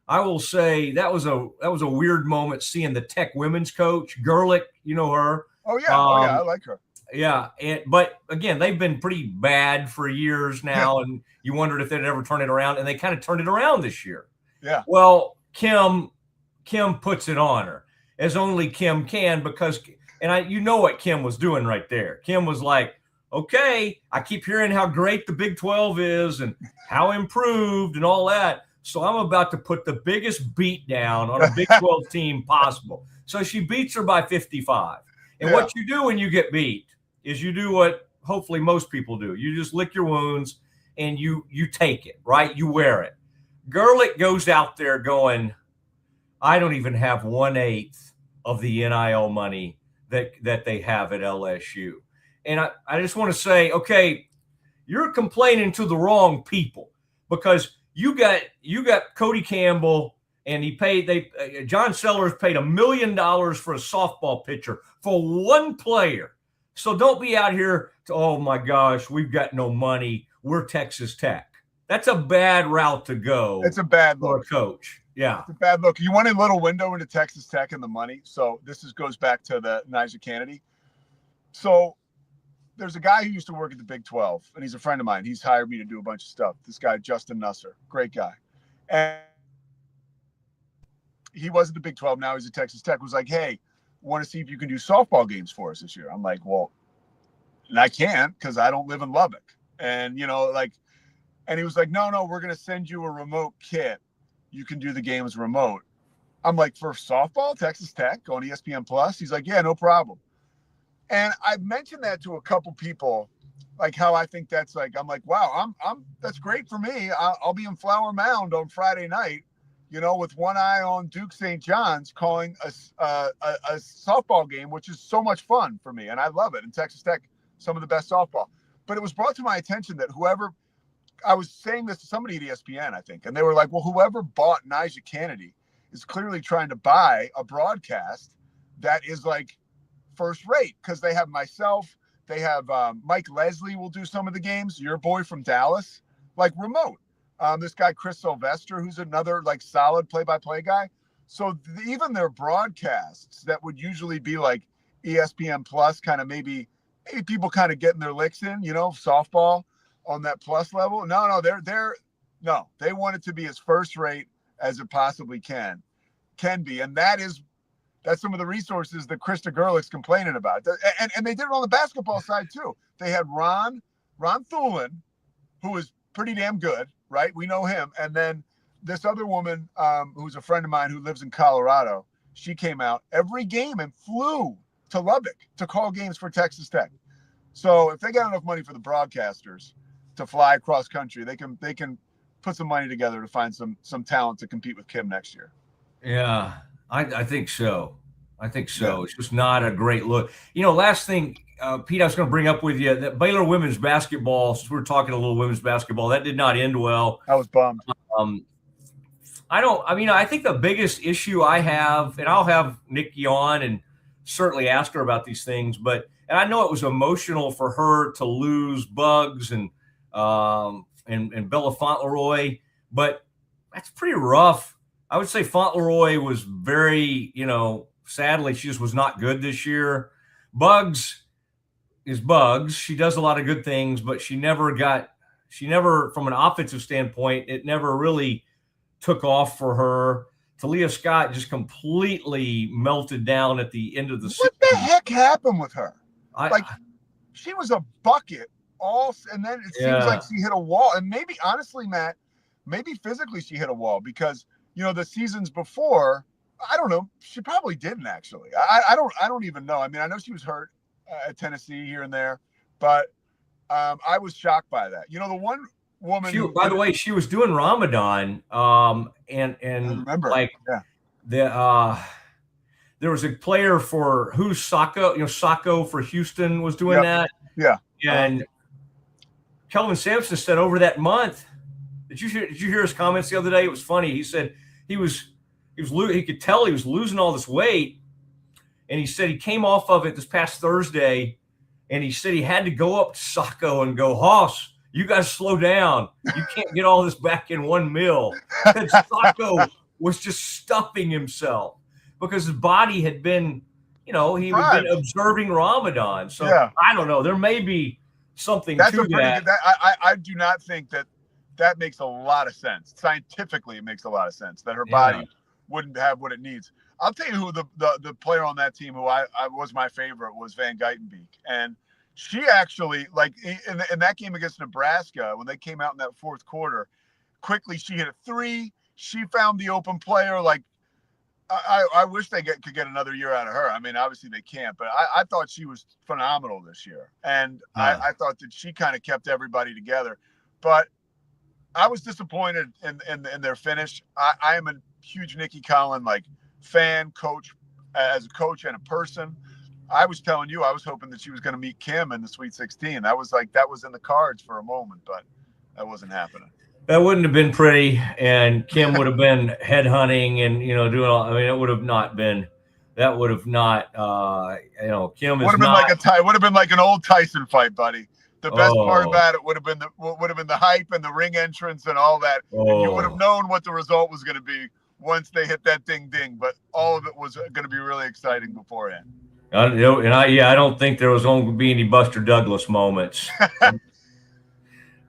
I will say that was a weird moment seeing the Tech women's coach, Gerlich, you know her. Oh yeah, I like her. Yeah, but again, they've been pretty bad for years now, and you wondered if they'd ever turn it around, and they kind of turned it around this year. Yeah. Well, Kim puts it on her, as only Kim can, because you know what Kim was doing right there. Kim was like, okay, I keep hearing how great the Big 12 is and how improved and all that, so I'm about to put the biggest beat down on a Big 12 team possible. So she beats her by 55. And what you do when you get beat is you do what hopefully most people do. You just lick your wounds and you take it, right? You wear it. Gerlich goes out there going, I don't even have 1/8 of the NIL money that they have at LSU. And I just want to say, okay, you're complaining to the wrong people, because you got Cody Campbell, and John Sellers paid $1 million for a softball pitcher for one player. So don't be out here oh my gosh, we've got no money, we're Texas Tech. That's a bad route to go. It's a bad look. For a coach. Yeah. It's a bad look. You want a little window into Texas Tech and the money. So this goes back to the Nyjah Kennedy. So there's a guy who used to work at the Big 12, and he's a friend of mine. He's hired me to do a bunch of stuff. This guy, Justin Nusser, great guy. And he was at the Big 12. Now he's at Texas Tech. Was like, hey, want to see if you can do softball games for us this year. I'm like, well, and I can't, because I don't live in Lubbock. And, and he was like, no, we're going to send you a remote kit. You can do the games remote. I'm like, for softball, Texas Tech on ESPN Plus? He's like, yeah, no problem. And I've mentioned that to a couple people, like how I think that's like, I'm like, wow, that's great for me. I'll be in Flower Mound on Friday night, with one eye on Duke St. John's, calling a softball game, which is so much fun for me. And I love it. And Texas Tech, some of the best softball. But it was brought to my attention that I was saying this to somebody at ESPN, I think, and they were like, well, whoever bought Nyjah Kennedy is clearly trying to buy a broadcast that is like first rate, because they have myself, they have Mike Leslie will do some of the games, your boy from Dallas, like remote. This guy, Chris Sylvester, who's another like solid play-by-play guy. So even their broadcasts that would usually be like ESPN Plus, kind of maybe people kind of getting their licks in, softball on that plus level. No, they want it to be as first rate as it possibly can be. And that's some of the resources that Krista Gerlich's complaining about. And they did it on the basketball side too. They had Ron Thulin, who is pretty damn good, right? We know him. And then this other woman, who's a friend of mine who lives in Colorado, she came out every game and flew to Lubbock to call games for Texas Tech. So if they got enough money for the broadcasters to fly across country, they can put some money together to find some talent to compete with Kim next year. Yeah, I think so. Yeah. It's just not a great look. Last thing, Pete, I was going to bring up with you that Baylor women's basketball, since we're talking a little women's basketball, that did not end well. I was bummed. I think the biggest issue I have, and I'll have Nikki on and certainly ask her about these things, and I know it was emotional for her to lose Bugs and Bella Fauntleroy, but that's pretty rough. I would say Fauntleroy was very, sadly, she just was not good this year. Bugs is Bugs. She does a lot of good things, but she never, from an offensive standpoint, it never really took off for her. Talia Scott just completely melted down at the end of the season. What the heck happened with her? She was a bucket and then it seems like she hit a wall. And maybe, honestly, Matt, maybe physically she hit a wall, because the seasons before, I don't know, she probably didn't actually. I don't even know. I mean, I know she was hurt at Tennessee here and there, but I was shocked by that. The one woman. By the way, she was doing Ramadan, and I remember, there was a player for Sacco, Sacco for Houston was doing that. Yeah. And Kelvin Sampson said over that month, Did you hear his comments the other day? It was funny. He said he could tell he was losing all this weight, and he said he came off of it this past Thursday, and he said he had to go up to Saco and go, Hoss, you guys slow down. You can't get all this back in one meal. And Saco was just stuffing himself because his body had been, he had been observing Ramadan. So I don't know. There may be something to that. I do not think that makes a lot of sense. Scientifically, it makes a lot of sense that her body wouldn't have what it needs. I'll tell you who the player on that team who I was my favorite was Van Geitenbeek. And she actually, like in that game against Nebraska, when they came out in that fourth quarter, quickly she hit a three. She found the open player. Like I wish they could get another year out of her. I mean, obviously they can't, but I thought she was phenomenal this year. And I thought that she kind of kept everybody together. But I was disappointed in their finish. I am a huge Nikki Collin fan, coach, as a coach and a person. I was telling you, I was hoping that she was going to meet Kim in the Sweet 16. That was in the cards for a moment, but that wasn't happening. That wouldn't have been pretty, and Kim would have been headhunting and doing all. I mean, it would have not been. That would have not. Kim would have been like an old Tyson fight, buddy. The best part about it would have been the hype and the ring entrance and all that. And you would have known what the result was going to be once they hit that ding. But all of it was going to be really exciting beforehand. I don't think there was going to be any Buster Douglas moments.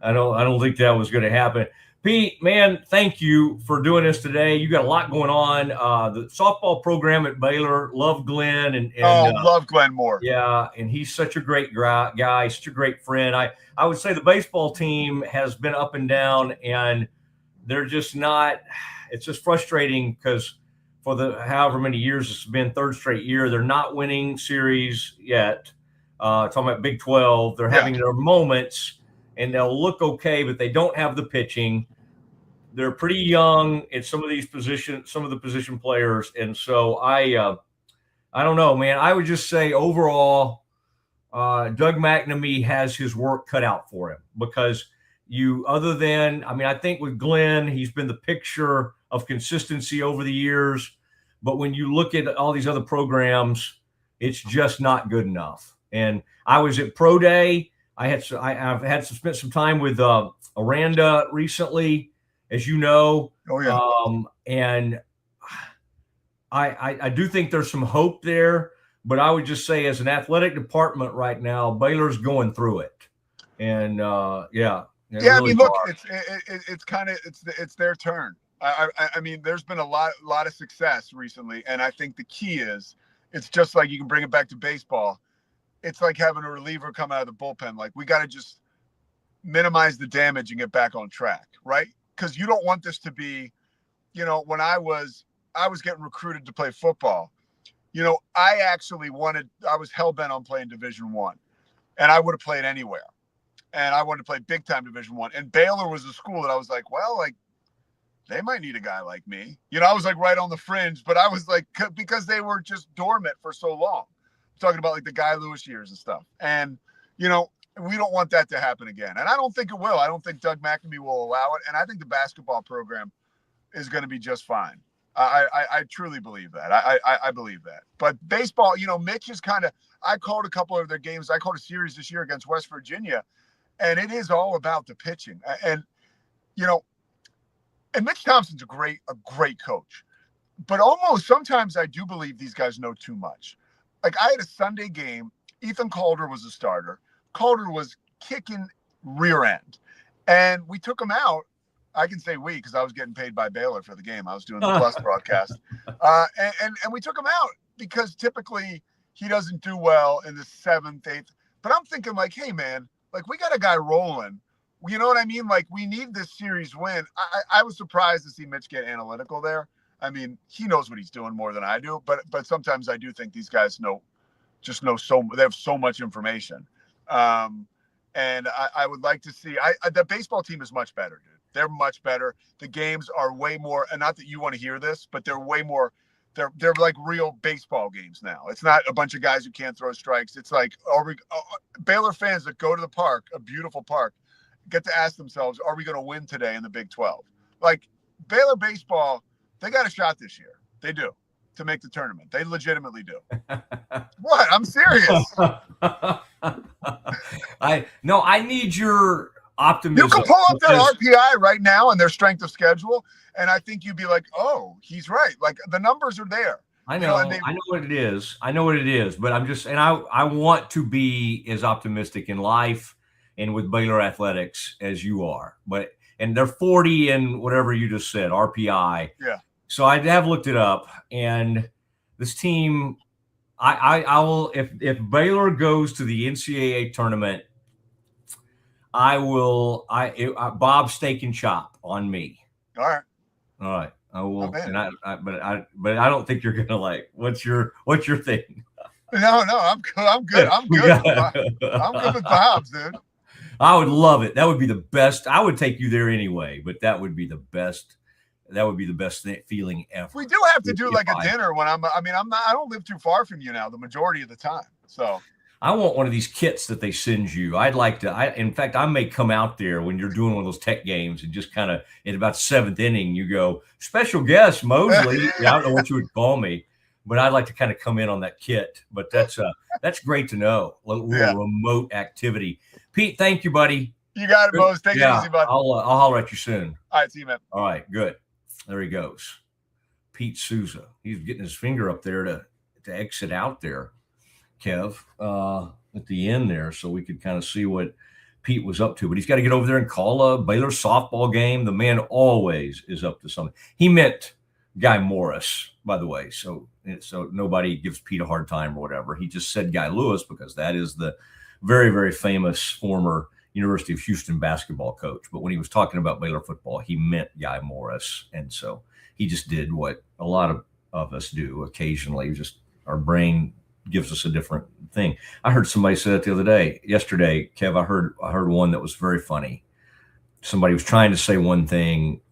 I don't think that was going to happen. Pete, man, thank you for doing this today. You got a lot going on. The softball program at Baylor, love Glenn and love Glenn Moore. Yeah, and he's such a great guy, such a great friend. I would say the baseball team has been up and down, and they're just not. It's just frustrating because for the however many years it's been, third straight year, they're not winning series yet. Talking about Big 12, they're having their moments. And they'll look okay, but they don't have the pitching. They're pretty young at some of the position players. And so I don't know, man. I would just say overall, Doug McNamee has his work cut out for him because I think with Glenn, he's been the picture of consistency over the years. But when you look at all these other programs, it's just not good enough. And I was at Pro Day. I've spent some time with Aranda recently, as you know. Oh yeah. And I do think there's some hope there, but I would just say as an athletic department right now, Baylor's going through it. And I really mean, look, it's their turn. I mean, there's been a lot of success recently, and I think the key is it's just like you can bring it back to baseball. It's like having a reliever come out of the bullpen. Like, we got to just minimize the damage and get back on track, right? Because you don't want this to be, when I was getting recruited to play football, I was hell-bent on playing Division I, and I would have played anywhere. And I wanted to play big-time Division I. And Baylor was a school that I was like, well, like, they might need a guy like me. I was like right on the fringe, but I was like, because they were just dormant for so long. Talking about like the Guy Lewis years and stuff. And, we don't want that to happen again. And I don't think it will. I don't think Doug McNamee will allow it. And I think the basketball program is going to be just fine. I truly believe that. I believe that. But baseball, Mitch is I called a couple of their games. I called a series this year against West Virginia, and it is all about the pitching. And Mitch Thompson's a great coach. But almost sometimes I do believe these guys know too much. Like, I had a Sunday game. Ethan Calder was a starter. Calder was kicking rear end. And we took him out. I can say we because I was getting paid by Baylor for the game. I was doing the Plus broadcast. And we took him out because typically he doesn't do well in the 7th, 8th. But I'm thinking like, hey, man, like, we got a guy rolling. You know what I mean? Like, we need this series win. I was surprised to see Mitch get analytical there. I mean, he knows what he's doing more than I do, but sometimes I do think these guys they have so much information. And I would like to see the baseball team is much better, dude. They're much better. The games are way more, and not that you want to hear this, but they're way more, they're like real baseball games now. It's not a bunch of guys who can't throw strikes. It's like Baylor fans that go to the park, a beautiful park, get to ask themselves, are we going to win today in the Big 12? Like Baylor baseball, they got a shot this year. They do, to make the tournament. They legitimately do. What? I'm serious. I need your optimism. You can pull up their RPI right now and their strength of schedule, and I think you'd be like, oh, he's right. Like the numbers are there. I know. I know what it is. But I'm just, and I want to be as optimistic in life and with Baylor athletics as you are. And they're 40 and whatever you just said, RPI. Yeah. So I have looked it up, and this team, I will, if Baylor goes to the NCAA tournament, I will, Bob Steak and Chop on me. All right. I will, but I don't think you're gonna like. What's your thing? No, I'm good. I'm good. I'm good with Bob's, dude. I would love it. That would be the best. I would take you there anyway, but that would be the best. That would be the best feeling ever. We do have to do like a dinner when I don't live too far from you now the majority of the time. So I want one of these kits that they send you. I'd like to. In fact, I may come out there when you're doing one of those tech games and just kind of in about 7th inning, you go, special guest Mosley. I don't know what you would call me, but I'd like to kind of come in on that kit. But that's great to know. A little remote activity. Pete, thank you, buddy. You got it, Mose. Take it easy, buddy. I'll holler at you soon. All right, see you, man. All right, good. There he goes. Pete Sousa. He's getting his finger up there to exit out there, Kev, at the end there, so we could kind of see what Pete was up to. But he's got to get over there and call a Baylor softball game. The man always is up to something. He meant Guy Morris, by the way, so nobody gives Pete a hard time or whatever. He just said Guy Lewis because that is the very, very famous former University of Houston basketball coach. But when he was talking about Baylor football, he meant Guy Morris. And so he just did what a lot of us do occasionally. Just our brain gives us a different thing. I heard somebody say that the other day. Yesterday, Kev, I heard one that was very funny. Somebody was trying to say one thing.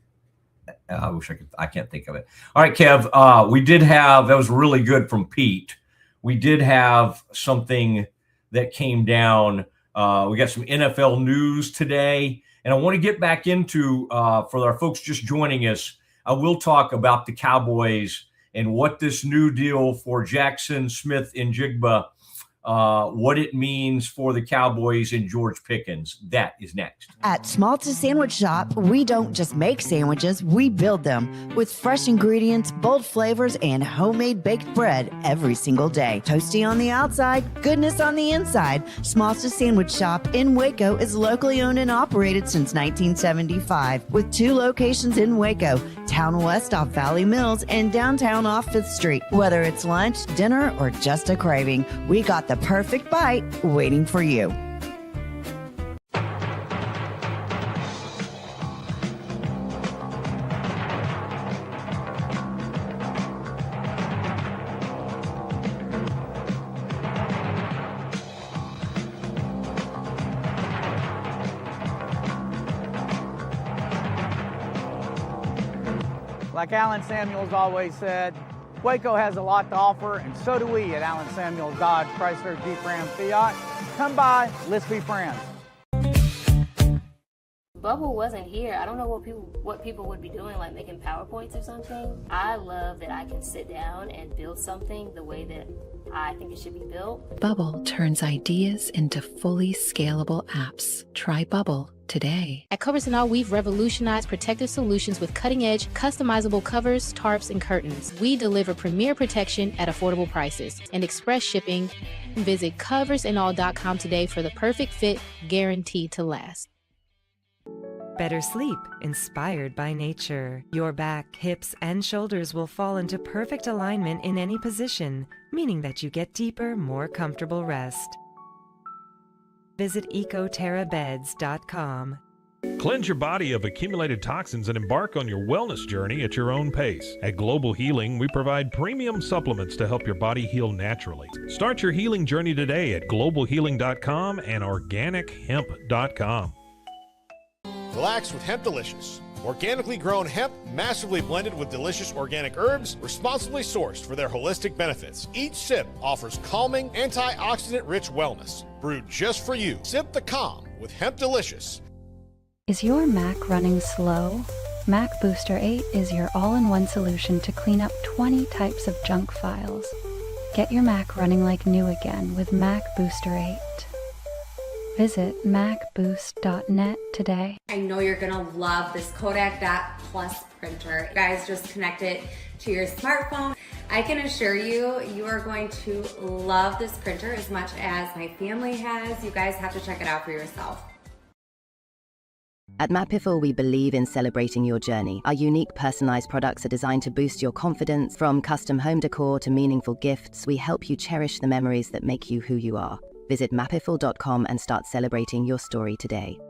I wish I can't think of it. All right, Kev, we did have, that was really good from Pete. We did have something that came down. We got some NFL news today, and I want to get back into, for our folks just joining us, I will talk about the Cowboys and what this new deal for Jackson Smith and Jigba, what it means for the Cowboys and George Pickens. That is next. At Schmaltz Sandwich Shop, we don't just make sandwiches, we build them with fresh ingredients, bold flavors, and homemade baked bread every single day. Toasty on the outside, goodness on the inside. Schmaltz Sandwich Shop in Waco is locally owned and operated since 1975 with 2 locations in Waco, Town West off Valley Mills and downtown off 5th Street. Whether it's lunch, dinner, or just a craving, we got the perfect bite waiting for you. Like Alan Samuels always said, Waco has a lot to offer, and so do we at Alan Samuels Dodge, Chrysler, Jeep, Ram, Fiat. Come by, let's be friends. Bubble wasn't here. I don't know what people would be doing, like making PowerPoints or something. I love that I can sit down and build something the way that I think it should be built. Bubble turns ideas into fully scalable apps. Try Bubble today. At Covers & All, we've revolutionized protective solutions with cutting-edge, customizable covers, tarps, and curtains. We deliver premier protection at affordable prices and express shipping. Visit coversandall.com today for the perfect fit, guaranteed to last. Better sleep, inspired by nature. Your back, hips, and shoulders will fall into perfect alignment in any position, meaning that you get deeper, more comfortable rest. Visit ecoterrabeds.com. Cleanse your body of accumulated toxins and embark on your wellness journey at your own pace. At Global Healing, we provide premium supplements to help your body heal naturally. Start your healing journey today at globalhealing.com and organichemp.com. Relax with Hemp Delicious. Organically grown hemp, massively blended with delicious organic herbs, responsibly sourced for their holistic benefits. Each sip offers calming, antioxidant-rich wellness. Brewed just for you. Sip the calm with Hemp Delicious. Is your Mac running slow? Mac Booster 8 is your all-in-one solution to clean up 20 types of junk files. Get your Mac running like new again with Mac Booster 8. Visit macboost.net today. I know you're gonna love this Kodak Dot Plus printer. You guys just connect it to your smartphone. I can assure you, you are going to love this printer as much as my family has. You guys have to check it out for yourself. At Mapiful, we believe in celebrating your journey. Our unique personalized products are designed to boost your confidence. From custom home decor to meaningful gifts, we help you cherish the memories that make you who you are. Visit mapiful.com and start celebrating your story today.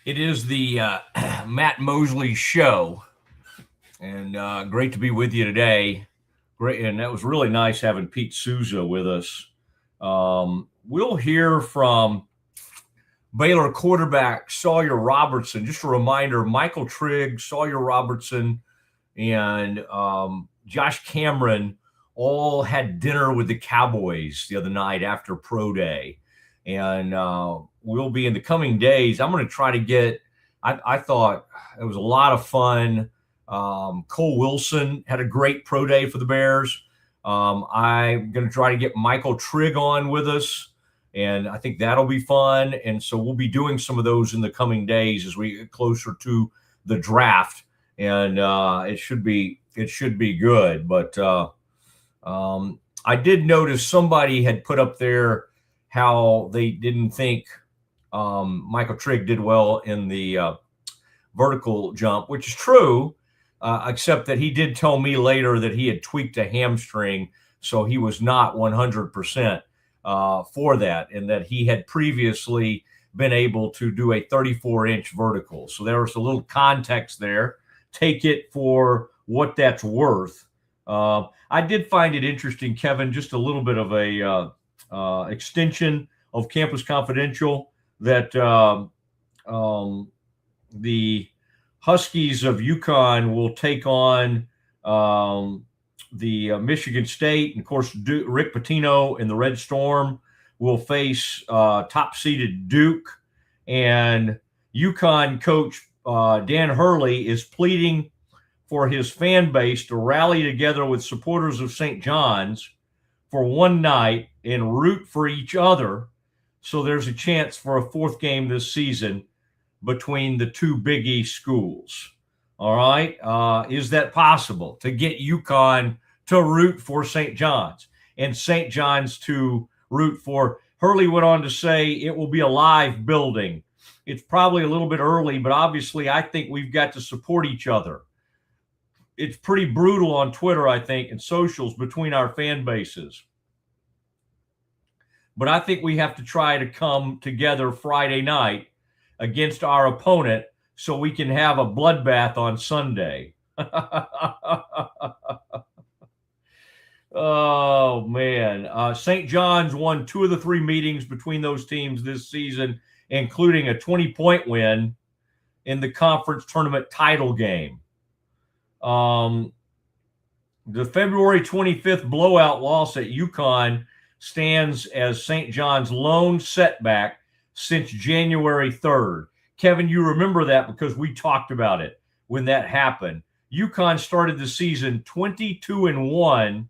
It is the Matt Mosley Show, and great to be with you today. Great, and that was really nice having Pete Sousa with us. We'll hear from Baylor quarterback Sawyer Robertson. Just a reminder, Michael Trigg, Sawyer Robertson, and Josh Cameron all had dinner with the Cowboys the other night after Pro Day. And we'll be in the coming days. I'm going to try to get, I thought it was a lot of fun. Cole Wilson had a great Pro Day for the Bears. I'm going to try to get Michael Trigg on with us. And I think that'll be fun. And so we'll be doing some of those in the coming days as we get closer to the draft. And it should be good. But I did notice somebody had put up there how they didn't think Michael Trigg did well in the vertical jump, which is true, except that he did tell me later that he had tweaked a hamstring, so he was not 100%. For that, and that he had previously been able to do a 34-inch vertical. So there was a little context there. Take it for what that's worth. I did find it interesting, Kevin, just a little bit of a extension of Campus Confidential that the Huskies of UConn will take on the Michigan State, and of course, Rick Pitino and the Red Storm will face top-seeded Duke. And UConn coach Dan Hurley is pleading for his fan base to rally together with supporters of St. John's for one night and root for each other, so there's a chance for a fourth game this season between the two Big East schools. All right. Is that possible to get UConn to root for St. John's and St. John's to root for? Hurley went on to say it will be a live building. It's probably a little bit early, but obviously I think we've got to support each other. It's pretty brutal on Twitter, I think, and socials between our fan bases. But I think we have to try to come together Friday night against our opponent so we can have a bloodbath on Sunday. Oh, man. St. John's won 2 of the 3 meetings between those teams this season, including a 20-point win in the conference tournament title game. The February 25th blowout loss at UConn stands as St. John's lone setback since January 3rd. Kevin, you remember that because we talked about it when that happened. UConn started the season 22-1,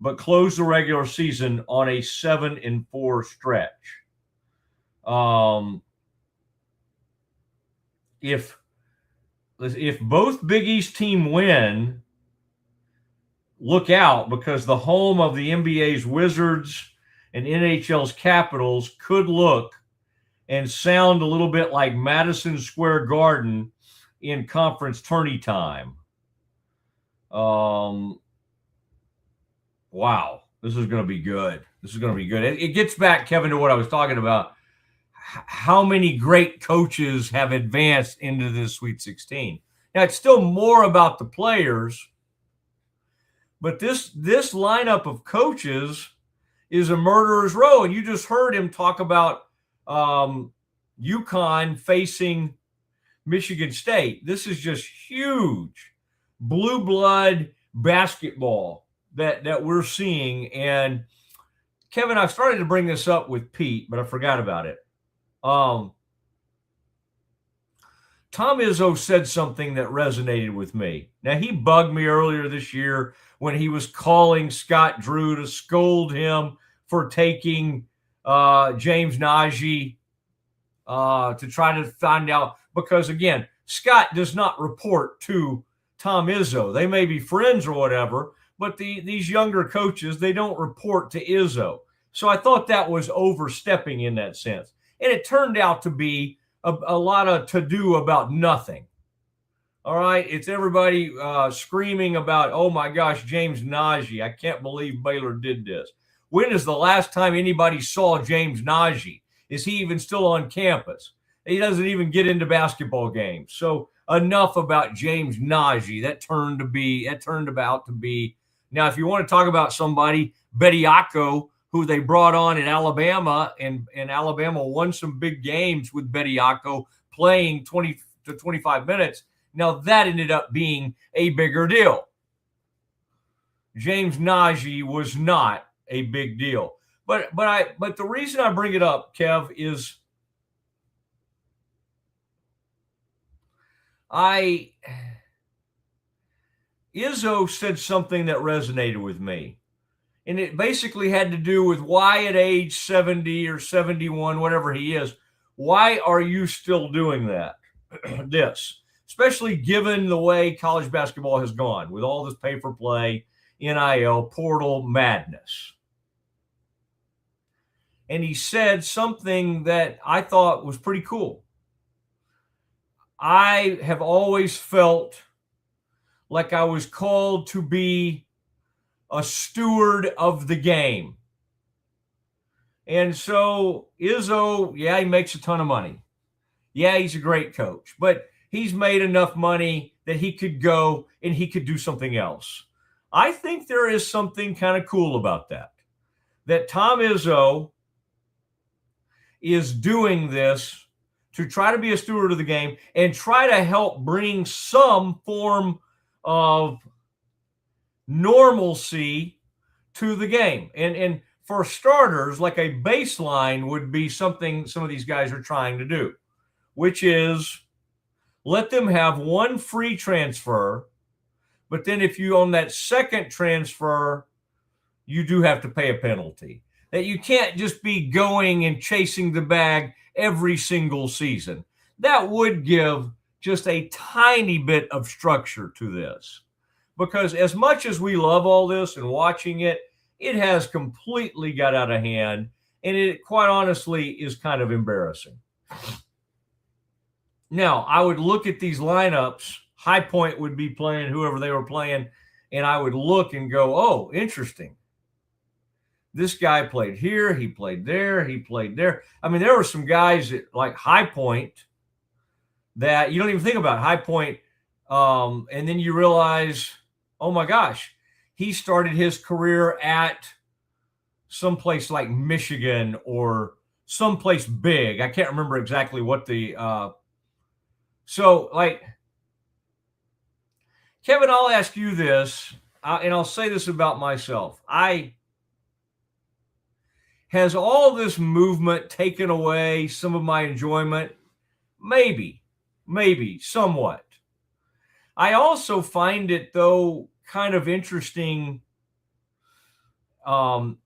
but closed the regular season on a 7-4 stretch. If both Big East team win, look out, because the home of the NBA's Wizards and NHL's Capitals could look and sound a little bit like Madison Square Garden in conference tourney time. Wow, this is going to be good. It gets back, Kevin, to what I was talking about. How many great coaches have advanced into this Sweet 16? Now, it's still more about the players, but this lineup of coaches is a murderer's row. And you just heard him talk about UConn facing Michigan State. This is just huge blue blood basketball that we're seeing. And Kevin, I started to bring this up with Pete, but I forgot about it. Tom Izzo said something that resonated with me. Now, he bugged me earlier this year when he was calling Scott Drew to scold him for taking James Najee to try to find out. Because, again, Scott does not report to Tom Izzo. They may be friends or whatever, but these younger coaches, they don't report to Izzo. So I thought that was overstepping in that sense. And it turned out to be a lot of to-do about nothing. All right? It's everybody screaming about, oh, my gosh, James Najee. I can't believe Baylor did this. When is the last time anybody saw James Najee? Is he even still on campus? He doesn't even get into basketball games. So enough about James Najee. That turned about to be. Now, if you want to talk about somebody, Bediako, who they brought on in Alabama, and Alabama won some big games with Bediako playing 20 to 25 minutes. Now, that ended up being a bigger deal. James Najee was not a big deal. But the reason I bring it up, Kev, is Izzo said something that resonated with me. And it basically had to do with why at age 70 or 71, whatever he is, why are you still doing that? This, especially given the way college basketball has gone with all this pay-for-play, NIL, portal madness. And he said something that I thought was pretty cool. I have always felt like I was called to be a steward of the game. And so Izzo, yeah, he makes a ton of money. Yeah, he's a great coach, but he's made enough money that he could go and he could do something else. I think there is something kind of cool about that Tom Izzo is doing this to try to be a steward of the game and try to help bring some form of normalcy to the game. And for starters, like a baseline would be something some of these guys are trying to do, which is let them have one free transfer, but then if you own that second transfer, you do have to pay a penalty. That you can't just be going and chasing the bag every single season. That would give just a tiny bit of structure to this. Because as much as we love all this and watching it, it has completely got out of hand. And it, quite honestly, is kind of embarrassing. Now, I would look at these lineups. High Point would be playing whoever they were playing. And I would look and go, oh, interesting. This guy played here, he played there, he played there. I mean, there were some guys at like High Point that you don't even think about High Point. And then you realize, oh my gosh, he started his career at someplace like Michigan or someplace big. I can't remember exactly what the so like Kevin, I'll ask you this, and I'll say this about myself. Has all this movement taken away some of my enjoyment? Maybe, somewhat. I also find it, though, kind of interesting to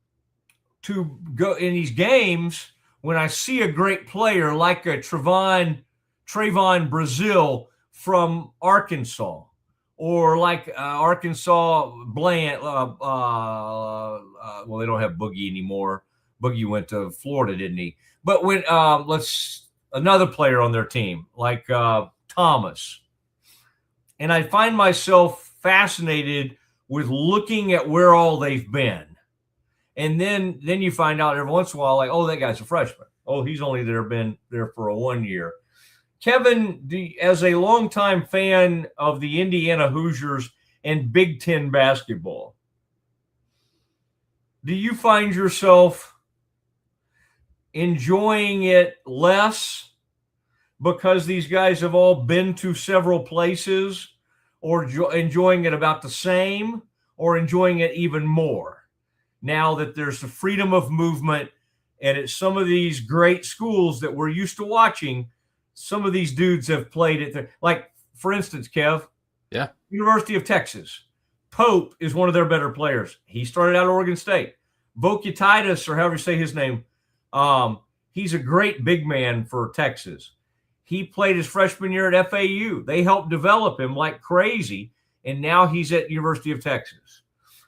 go in these games when I see a great player like a Trayvon Brazil from Arkansas, or like Arkansas Bland. Well, they don't have Boogie anymore. Boogie went to Florida, didn't he? But when another player on their team like Thomas, and I find myself fascinated with looking at where all they've been, and then you find out every once in a while, like, oh, that guy's a freshman. Oh, he's only been there for a 1 year. Kevin, as a longtime fan of the Indiana Hoosiers and Big Ten basketball, do you find yourself enjoying it less because these guys have all been to several places, or enjoying it about the same, or enjoying it even more now that there's the freedom of movement And at some of these great schools that we're used to watching, some of these dudes have played at like, for instance, Kev, University of Texas. Pope is one of their better players. He started out at Oregon State. Vokutitis, or however you say his name, he's a great big man for Texas. He played his freshman year at FAU. They helped develop him like crazy, and now he's at University of Texas.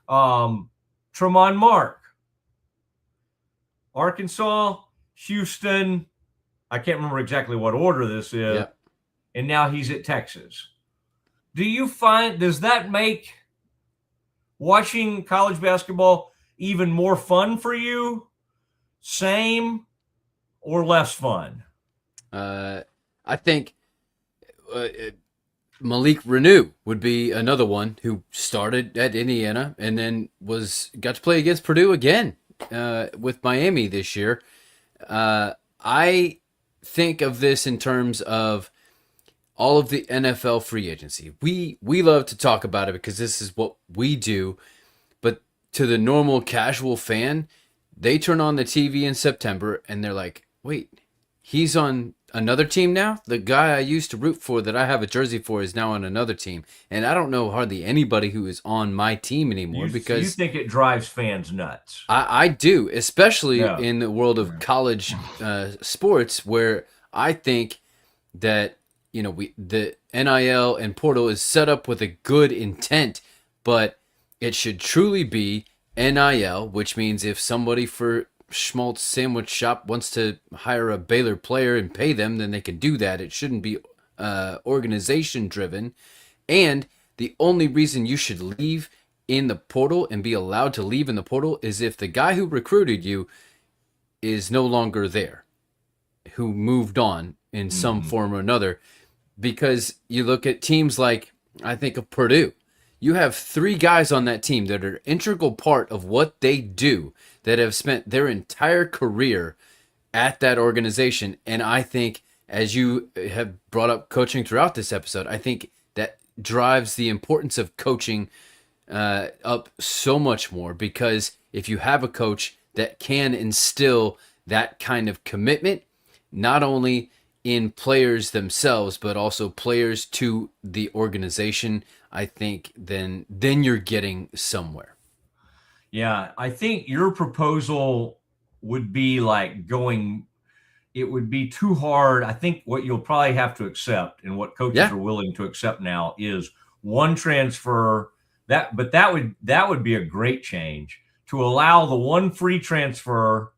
Tremont Mark, Arkansas, Houston. I can't remember exactly what order this is. Yeah. And now he's at Texas. Does that make watching college basketball even more fun for you? Same or less fun? I think Malik Renew would be another one who started at Indiana and then got to play against Purdue again with Miami this year. I think of this in terms of all of the NFL free agency. We love to talk about it because this is what we do, but to the normal casual fan, they turn on the TV in September and they're like, wait, he's on another team now? The guy I used to root for that I have a jersey for is now on another team. And I don't know hardly anybody who is on my team anymore because... You think it drives fans nuts. I do, especially in the world of college sports, where I think that, the NIL and portal is set up with a good intent, but it should truly be NIL, which means if somebody for Schmaltz sandwich shop wants to hire a Baylor player and pay them, then they can do that. It shouldn't be organization driven. And the only reason you should leave in the portal and be allowed to leave in the portal is if the guy who recruited you is no longer there, who moved on in some form or another. Because you look at teams like, I think of Purdue. You have 3 guys on that team that are an integral part of what they do, that have spent their entire career at that organization. And I think, as you have brought up coaching throughout this episode, I think that drives the importance of coaching up so much more, because if you have a coach that can instill that kind of commitment, not only in players themselves, but also players to the organization, I think then you're getting somewhere. Yeah, I think your proposal would be like it would be too hard. I think what you'll probably have to accept, and what coaches are willing to accept now, is one transfer. But that would be a great change, to allow the one free transfer.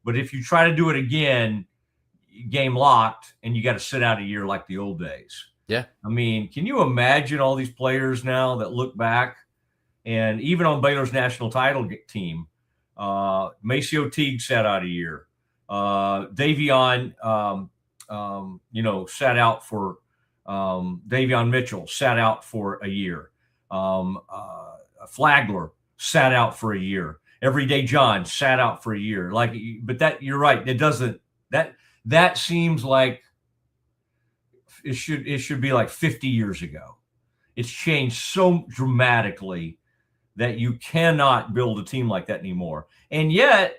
But if you try to do it again, game locked, and you got to sit out a year like the old days. Yeah. I mean, can you imagine all these players now that look back, and even on Baylor's national title team, Maceo Teague sat out a year. Davion, sat out for Davion Mitchell sat out for a year. Flagler sat out for a year. Everyday John sat out for a year. But that, you're right. It doesn't, that seems like it should be like 50 years ago. It's changed so dramatically that you cannot build a team like that anymore. And yet,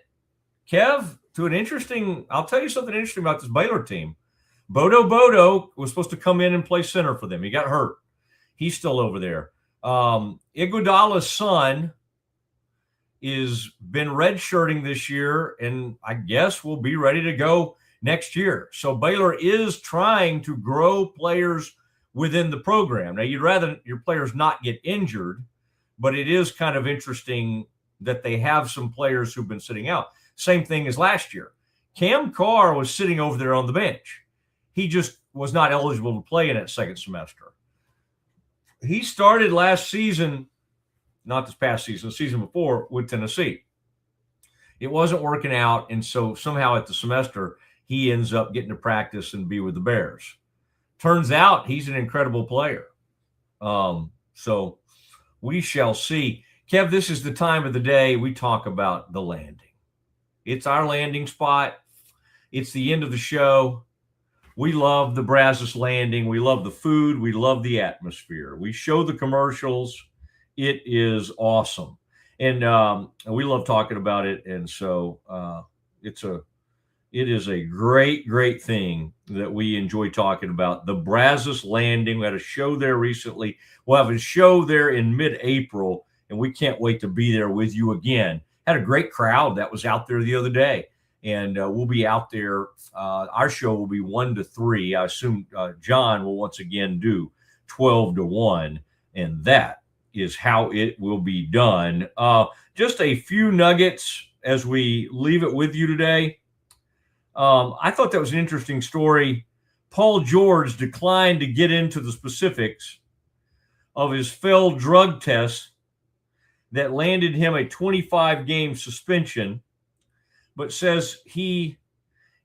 Kev, I'll tell you something interesting about this Baylor team. Bodo was supposed to come in and play center for them. He got hurt. He's still over there. Iguodala's son is been redshirting this year, and I guess will be ready to go next year. So Baylor is trying to grow players within the program. Now, you'd rather your players not get injured, but it is kind of interesting that they have some players who've been sitting out. Same thing as last year. Cam Carr was sitting over there on the bench. He just was not eligible to play in that second semester. He started last season, not this past season, the season before, with Tennessee. It wasn't working out, and so somehow at the semester, he ends up getting to practice and be with the Bears. Turns out he's an incredible player. So we shall see. Kev, this is the time of the day we talk about the landing. It's our landing spot. It's the end of the show. We love the Brazos Landing. We love the food. We love the atmosphere. We show the commercials. It is awesome. And we love talking about it. And so, it is a great, great thing that we enjoy talking about. The Brazos Landing. We had a show there recently. We'll have a show there in mid-April, and we can't wait to be there with you again. Had a great crowd that was out there the other day, and we'll be out there. Our show will be 1 to 3. I assume John will once again do 12 to 1, and that is how it will be done. Just a few nuggets as we leave it with you today. I thought that was an interesting story. Paul George declined to get into the specifics of his failed drug test that landed him a 25-game suspension, but says he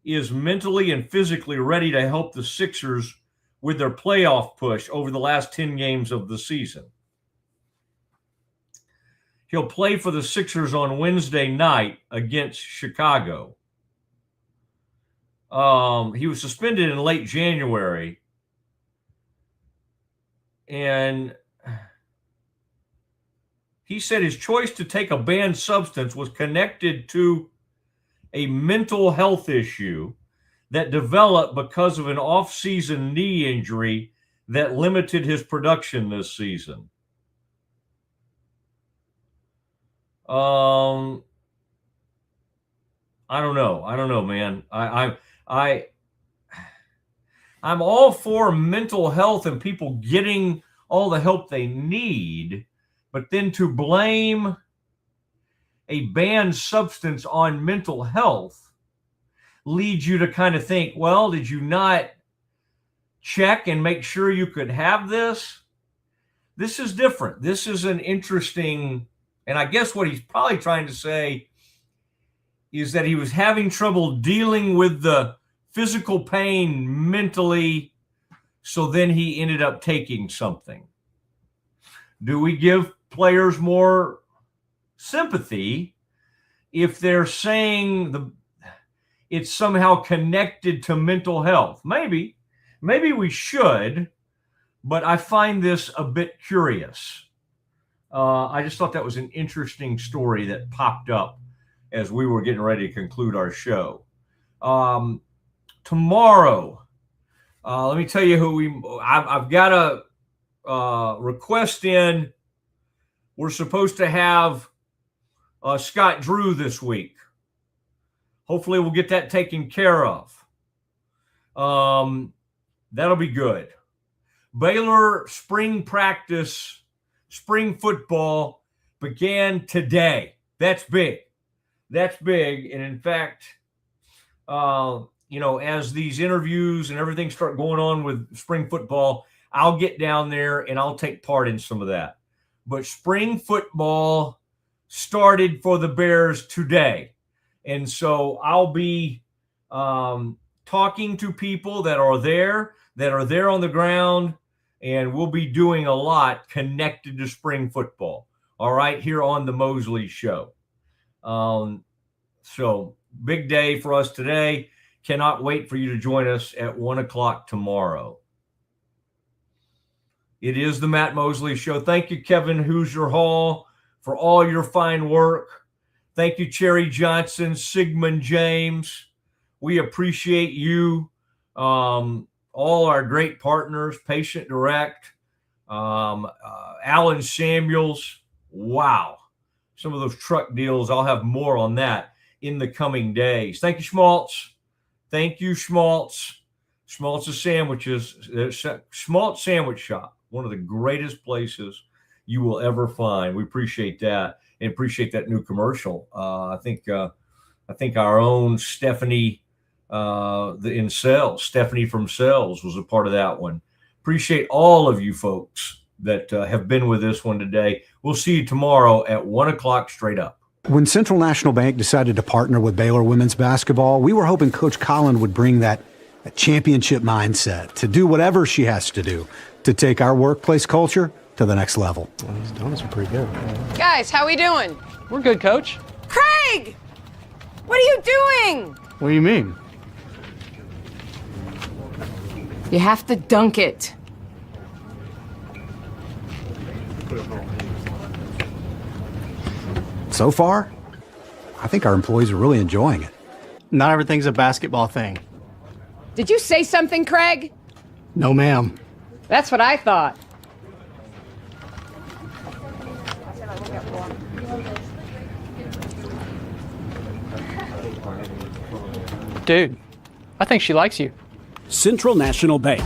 is mentally and physically ready to help the Sixers with their playoff push over the last 10 games of the season. He'll play for the Sixers on Wednesday night against Chicago. He was suspended in late January, and he said his choice to take a banned substance was connected to a mental health issue that developed because of an off-season knee injury that limited his production this season. I don't know, man. I'm all for mental health and people getting all the help they need, but then to blame a banned substance on mental health leads you to kind of think, well, did you not check and make sure you could have this? This is different. This is an interesting, and I guess what he's probably trying to say is that he was having trouble dealing with the physical pain mentally, so then he ended up taking something. Do we give players more sympathy if they're saying it's somehow connected to mental health? Maybe we should, but I find this a bit curious. I just thought that was an interesting story that popped up as we were getting ready to conclude our show. Tomorrow, let me tell you I've got a request in. We're supposed to have Scott Drew this week. Hopefully we'll get that taken care of. That'll be good. Baylor spring practice, spring football began today. That's big. That's big. And in fact, as these interviews and everything start going on with spring football, I'll get down there and I'll take part in some of that. But spring football started for the Bears today. And so I'll be talking to people that are there on the ground, and we'll be doing a lot connected to spring football. All right, here on the Mosley Show. So big day for us today. Cannot wait for you to join us at 1 o'clock tomorrow. It is the Matt Mosley Show. Thank you, Kevin Hoosier Hall, for all your fine work. Thank you, Cherry Johnson, Siegmund James. We appreciate you. All our great partners, Patient Direct, Alan Samuels. Wow. Some of those truck deals, I'll have more on that in the coming days. Thank you, Schmaltz. Thank you, Schmaltz. Schmaltz's Sandwiches, Schmaltz Sandwich Shop, one of the greatest places you will ever find. We appreciate that and appreciate that new commercial. I think our own Stephanie in Sales, Stephanie from Sales, was a part of that one. Appreciate all of you folks that have been with this one today. We'll see you tomorrow at 1 o'clock straight up. When Central National Bank decided to partner with Baylor women's basketball, we were hoping Coach Collin would bring that championship mindset to do whatever she has to do to take our workplace culture to the next level. Well, these donuts are pretty good. Guys, how we doing? We're good, Coach. Craig! What are you doing? What do you mean? You have to dunk it. So far, I think our employees are really enjoying it. Not everything's a basketball thing. Did you say something, Craig? No, ma'am. That's what I thought. Dude, I think she likes you. Central National Bank,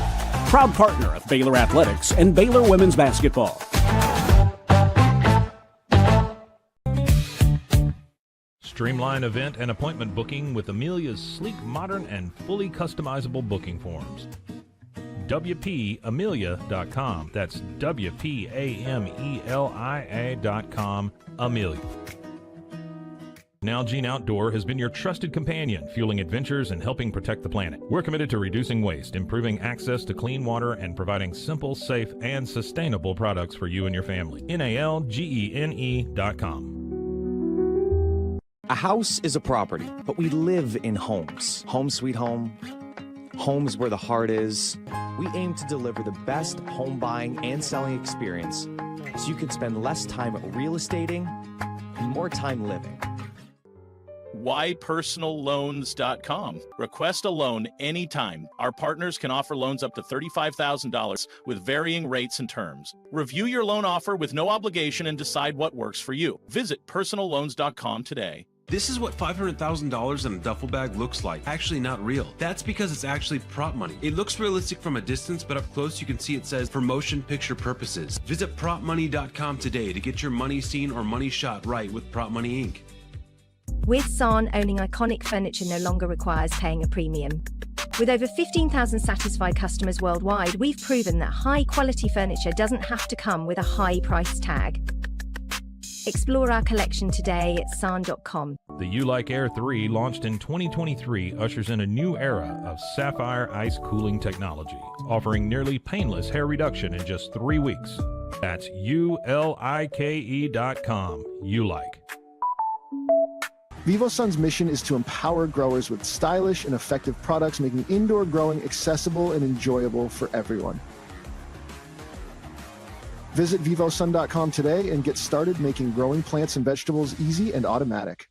proud partner of Baylor Athletics and Baylor Women's Basketball. Streamline event and appointment booking with Amelia's sleek, modern, and fully customizable booking forms. WPAmelia.com. That's WPAMELIA.com. Amelia. Nalgene Outdoor has been your trusted companion, fueling adventures and helping protect the planet. We're committed to reducing waste, improving access to clean water, and providing simple, safe, and sustainable products for you and your family. NALGENE.com. A house is a property, but we live in homes. Home sweet home. Homes where the heart is. We aim to deliver the best home buying and selling experience so you can spend less time real estating and more time living. WhyPersonalLoans.com. Request a loan anytime. Our partners can offer loans up to $35,000 with varying rates and terms. Review your loan offer with no obligation and decide what works for you. Visit PersonalLoans.com today. This is what $500,000 in a duffel bag looks like. Actually not real. That's because it's actually prop money. It looks realistic from a distance, but up close you can see it says for motion picture purposes. Visit PropMoney.com today to get your money seen or money shot right with Prop Money Inc. With San, owning iconic furniture no longer requires paying a premium. With over 15,000 satisfied customers worldwide, we've proven that high-quality furniture doesn't have to come with a high price tag. Explore our collection today at san.com. The U-Like Air 3, launched in 2023, ushers in a new era of sapphire ice cooling technology, offering nearly painless hair reduction in just 3 weeks. That's ULIKE.com. U-Like. VivoSun's mission is to empower growers with stylish and effective products, making indoor growing accessible and enjoyable for everyone. Visit vivosun.com today and get started making growing plants and vegetables easy and automatic.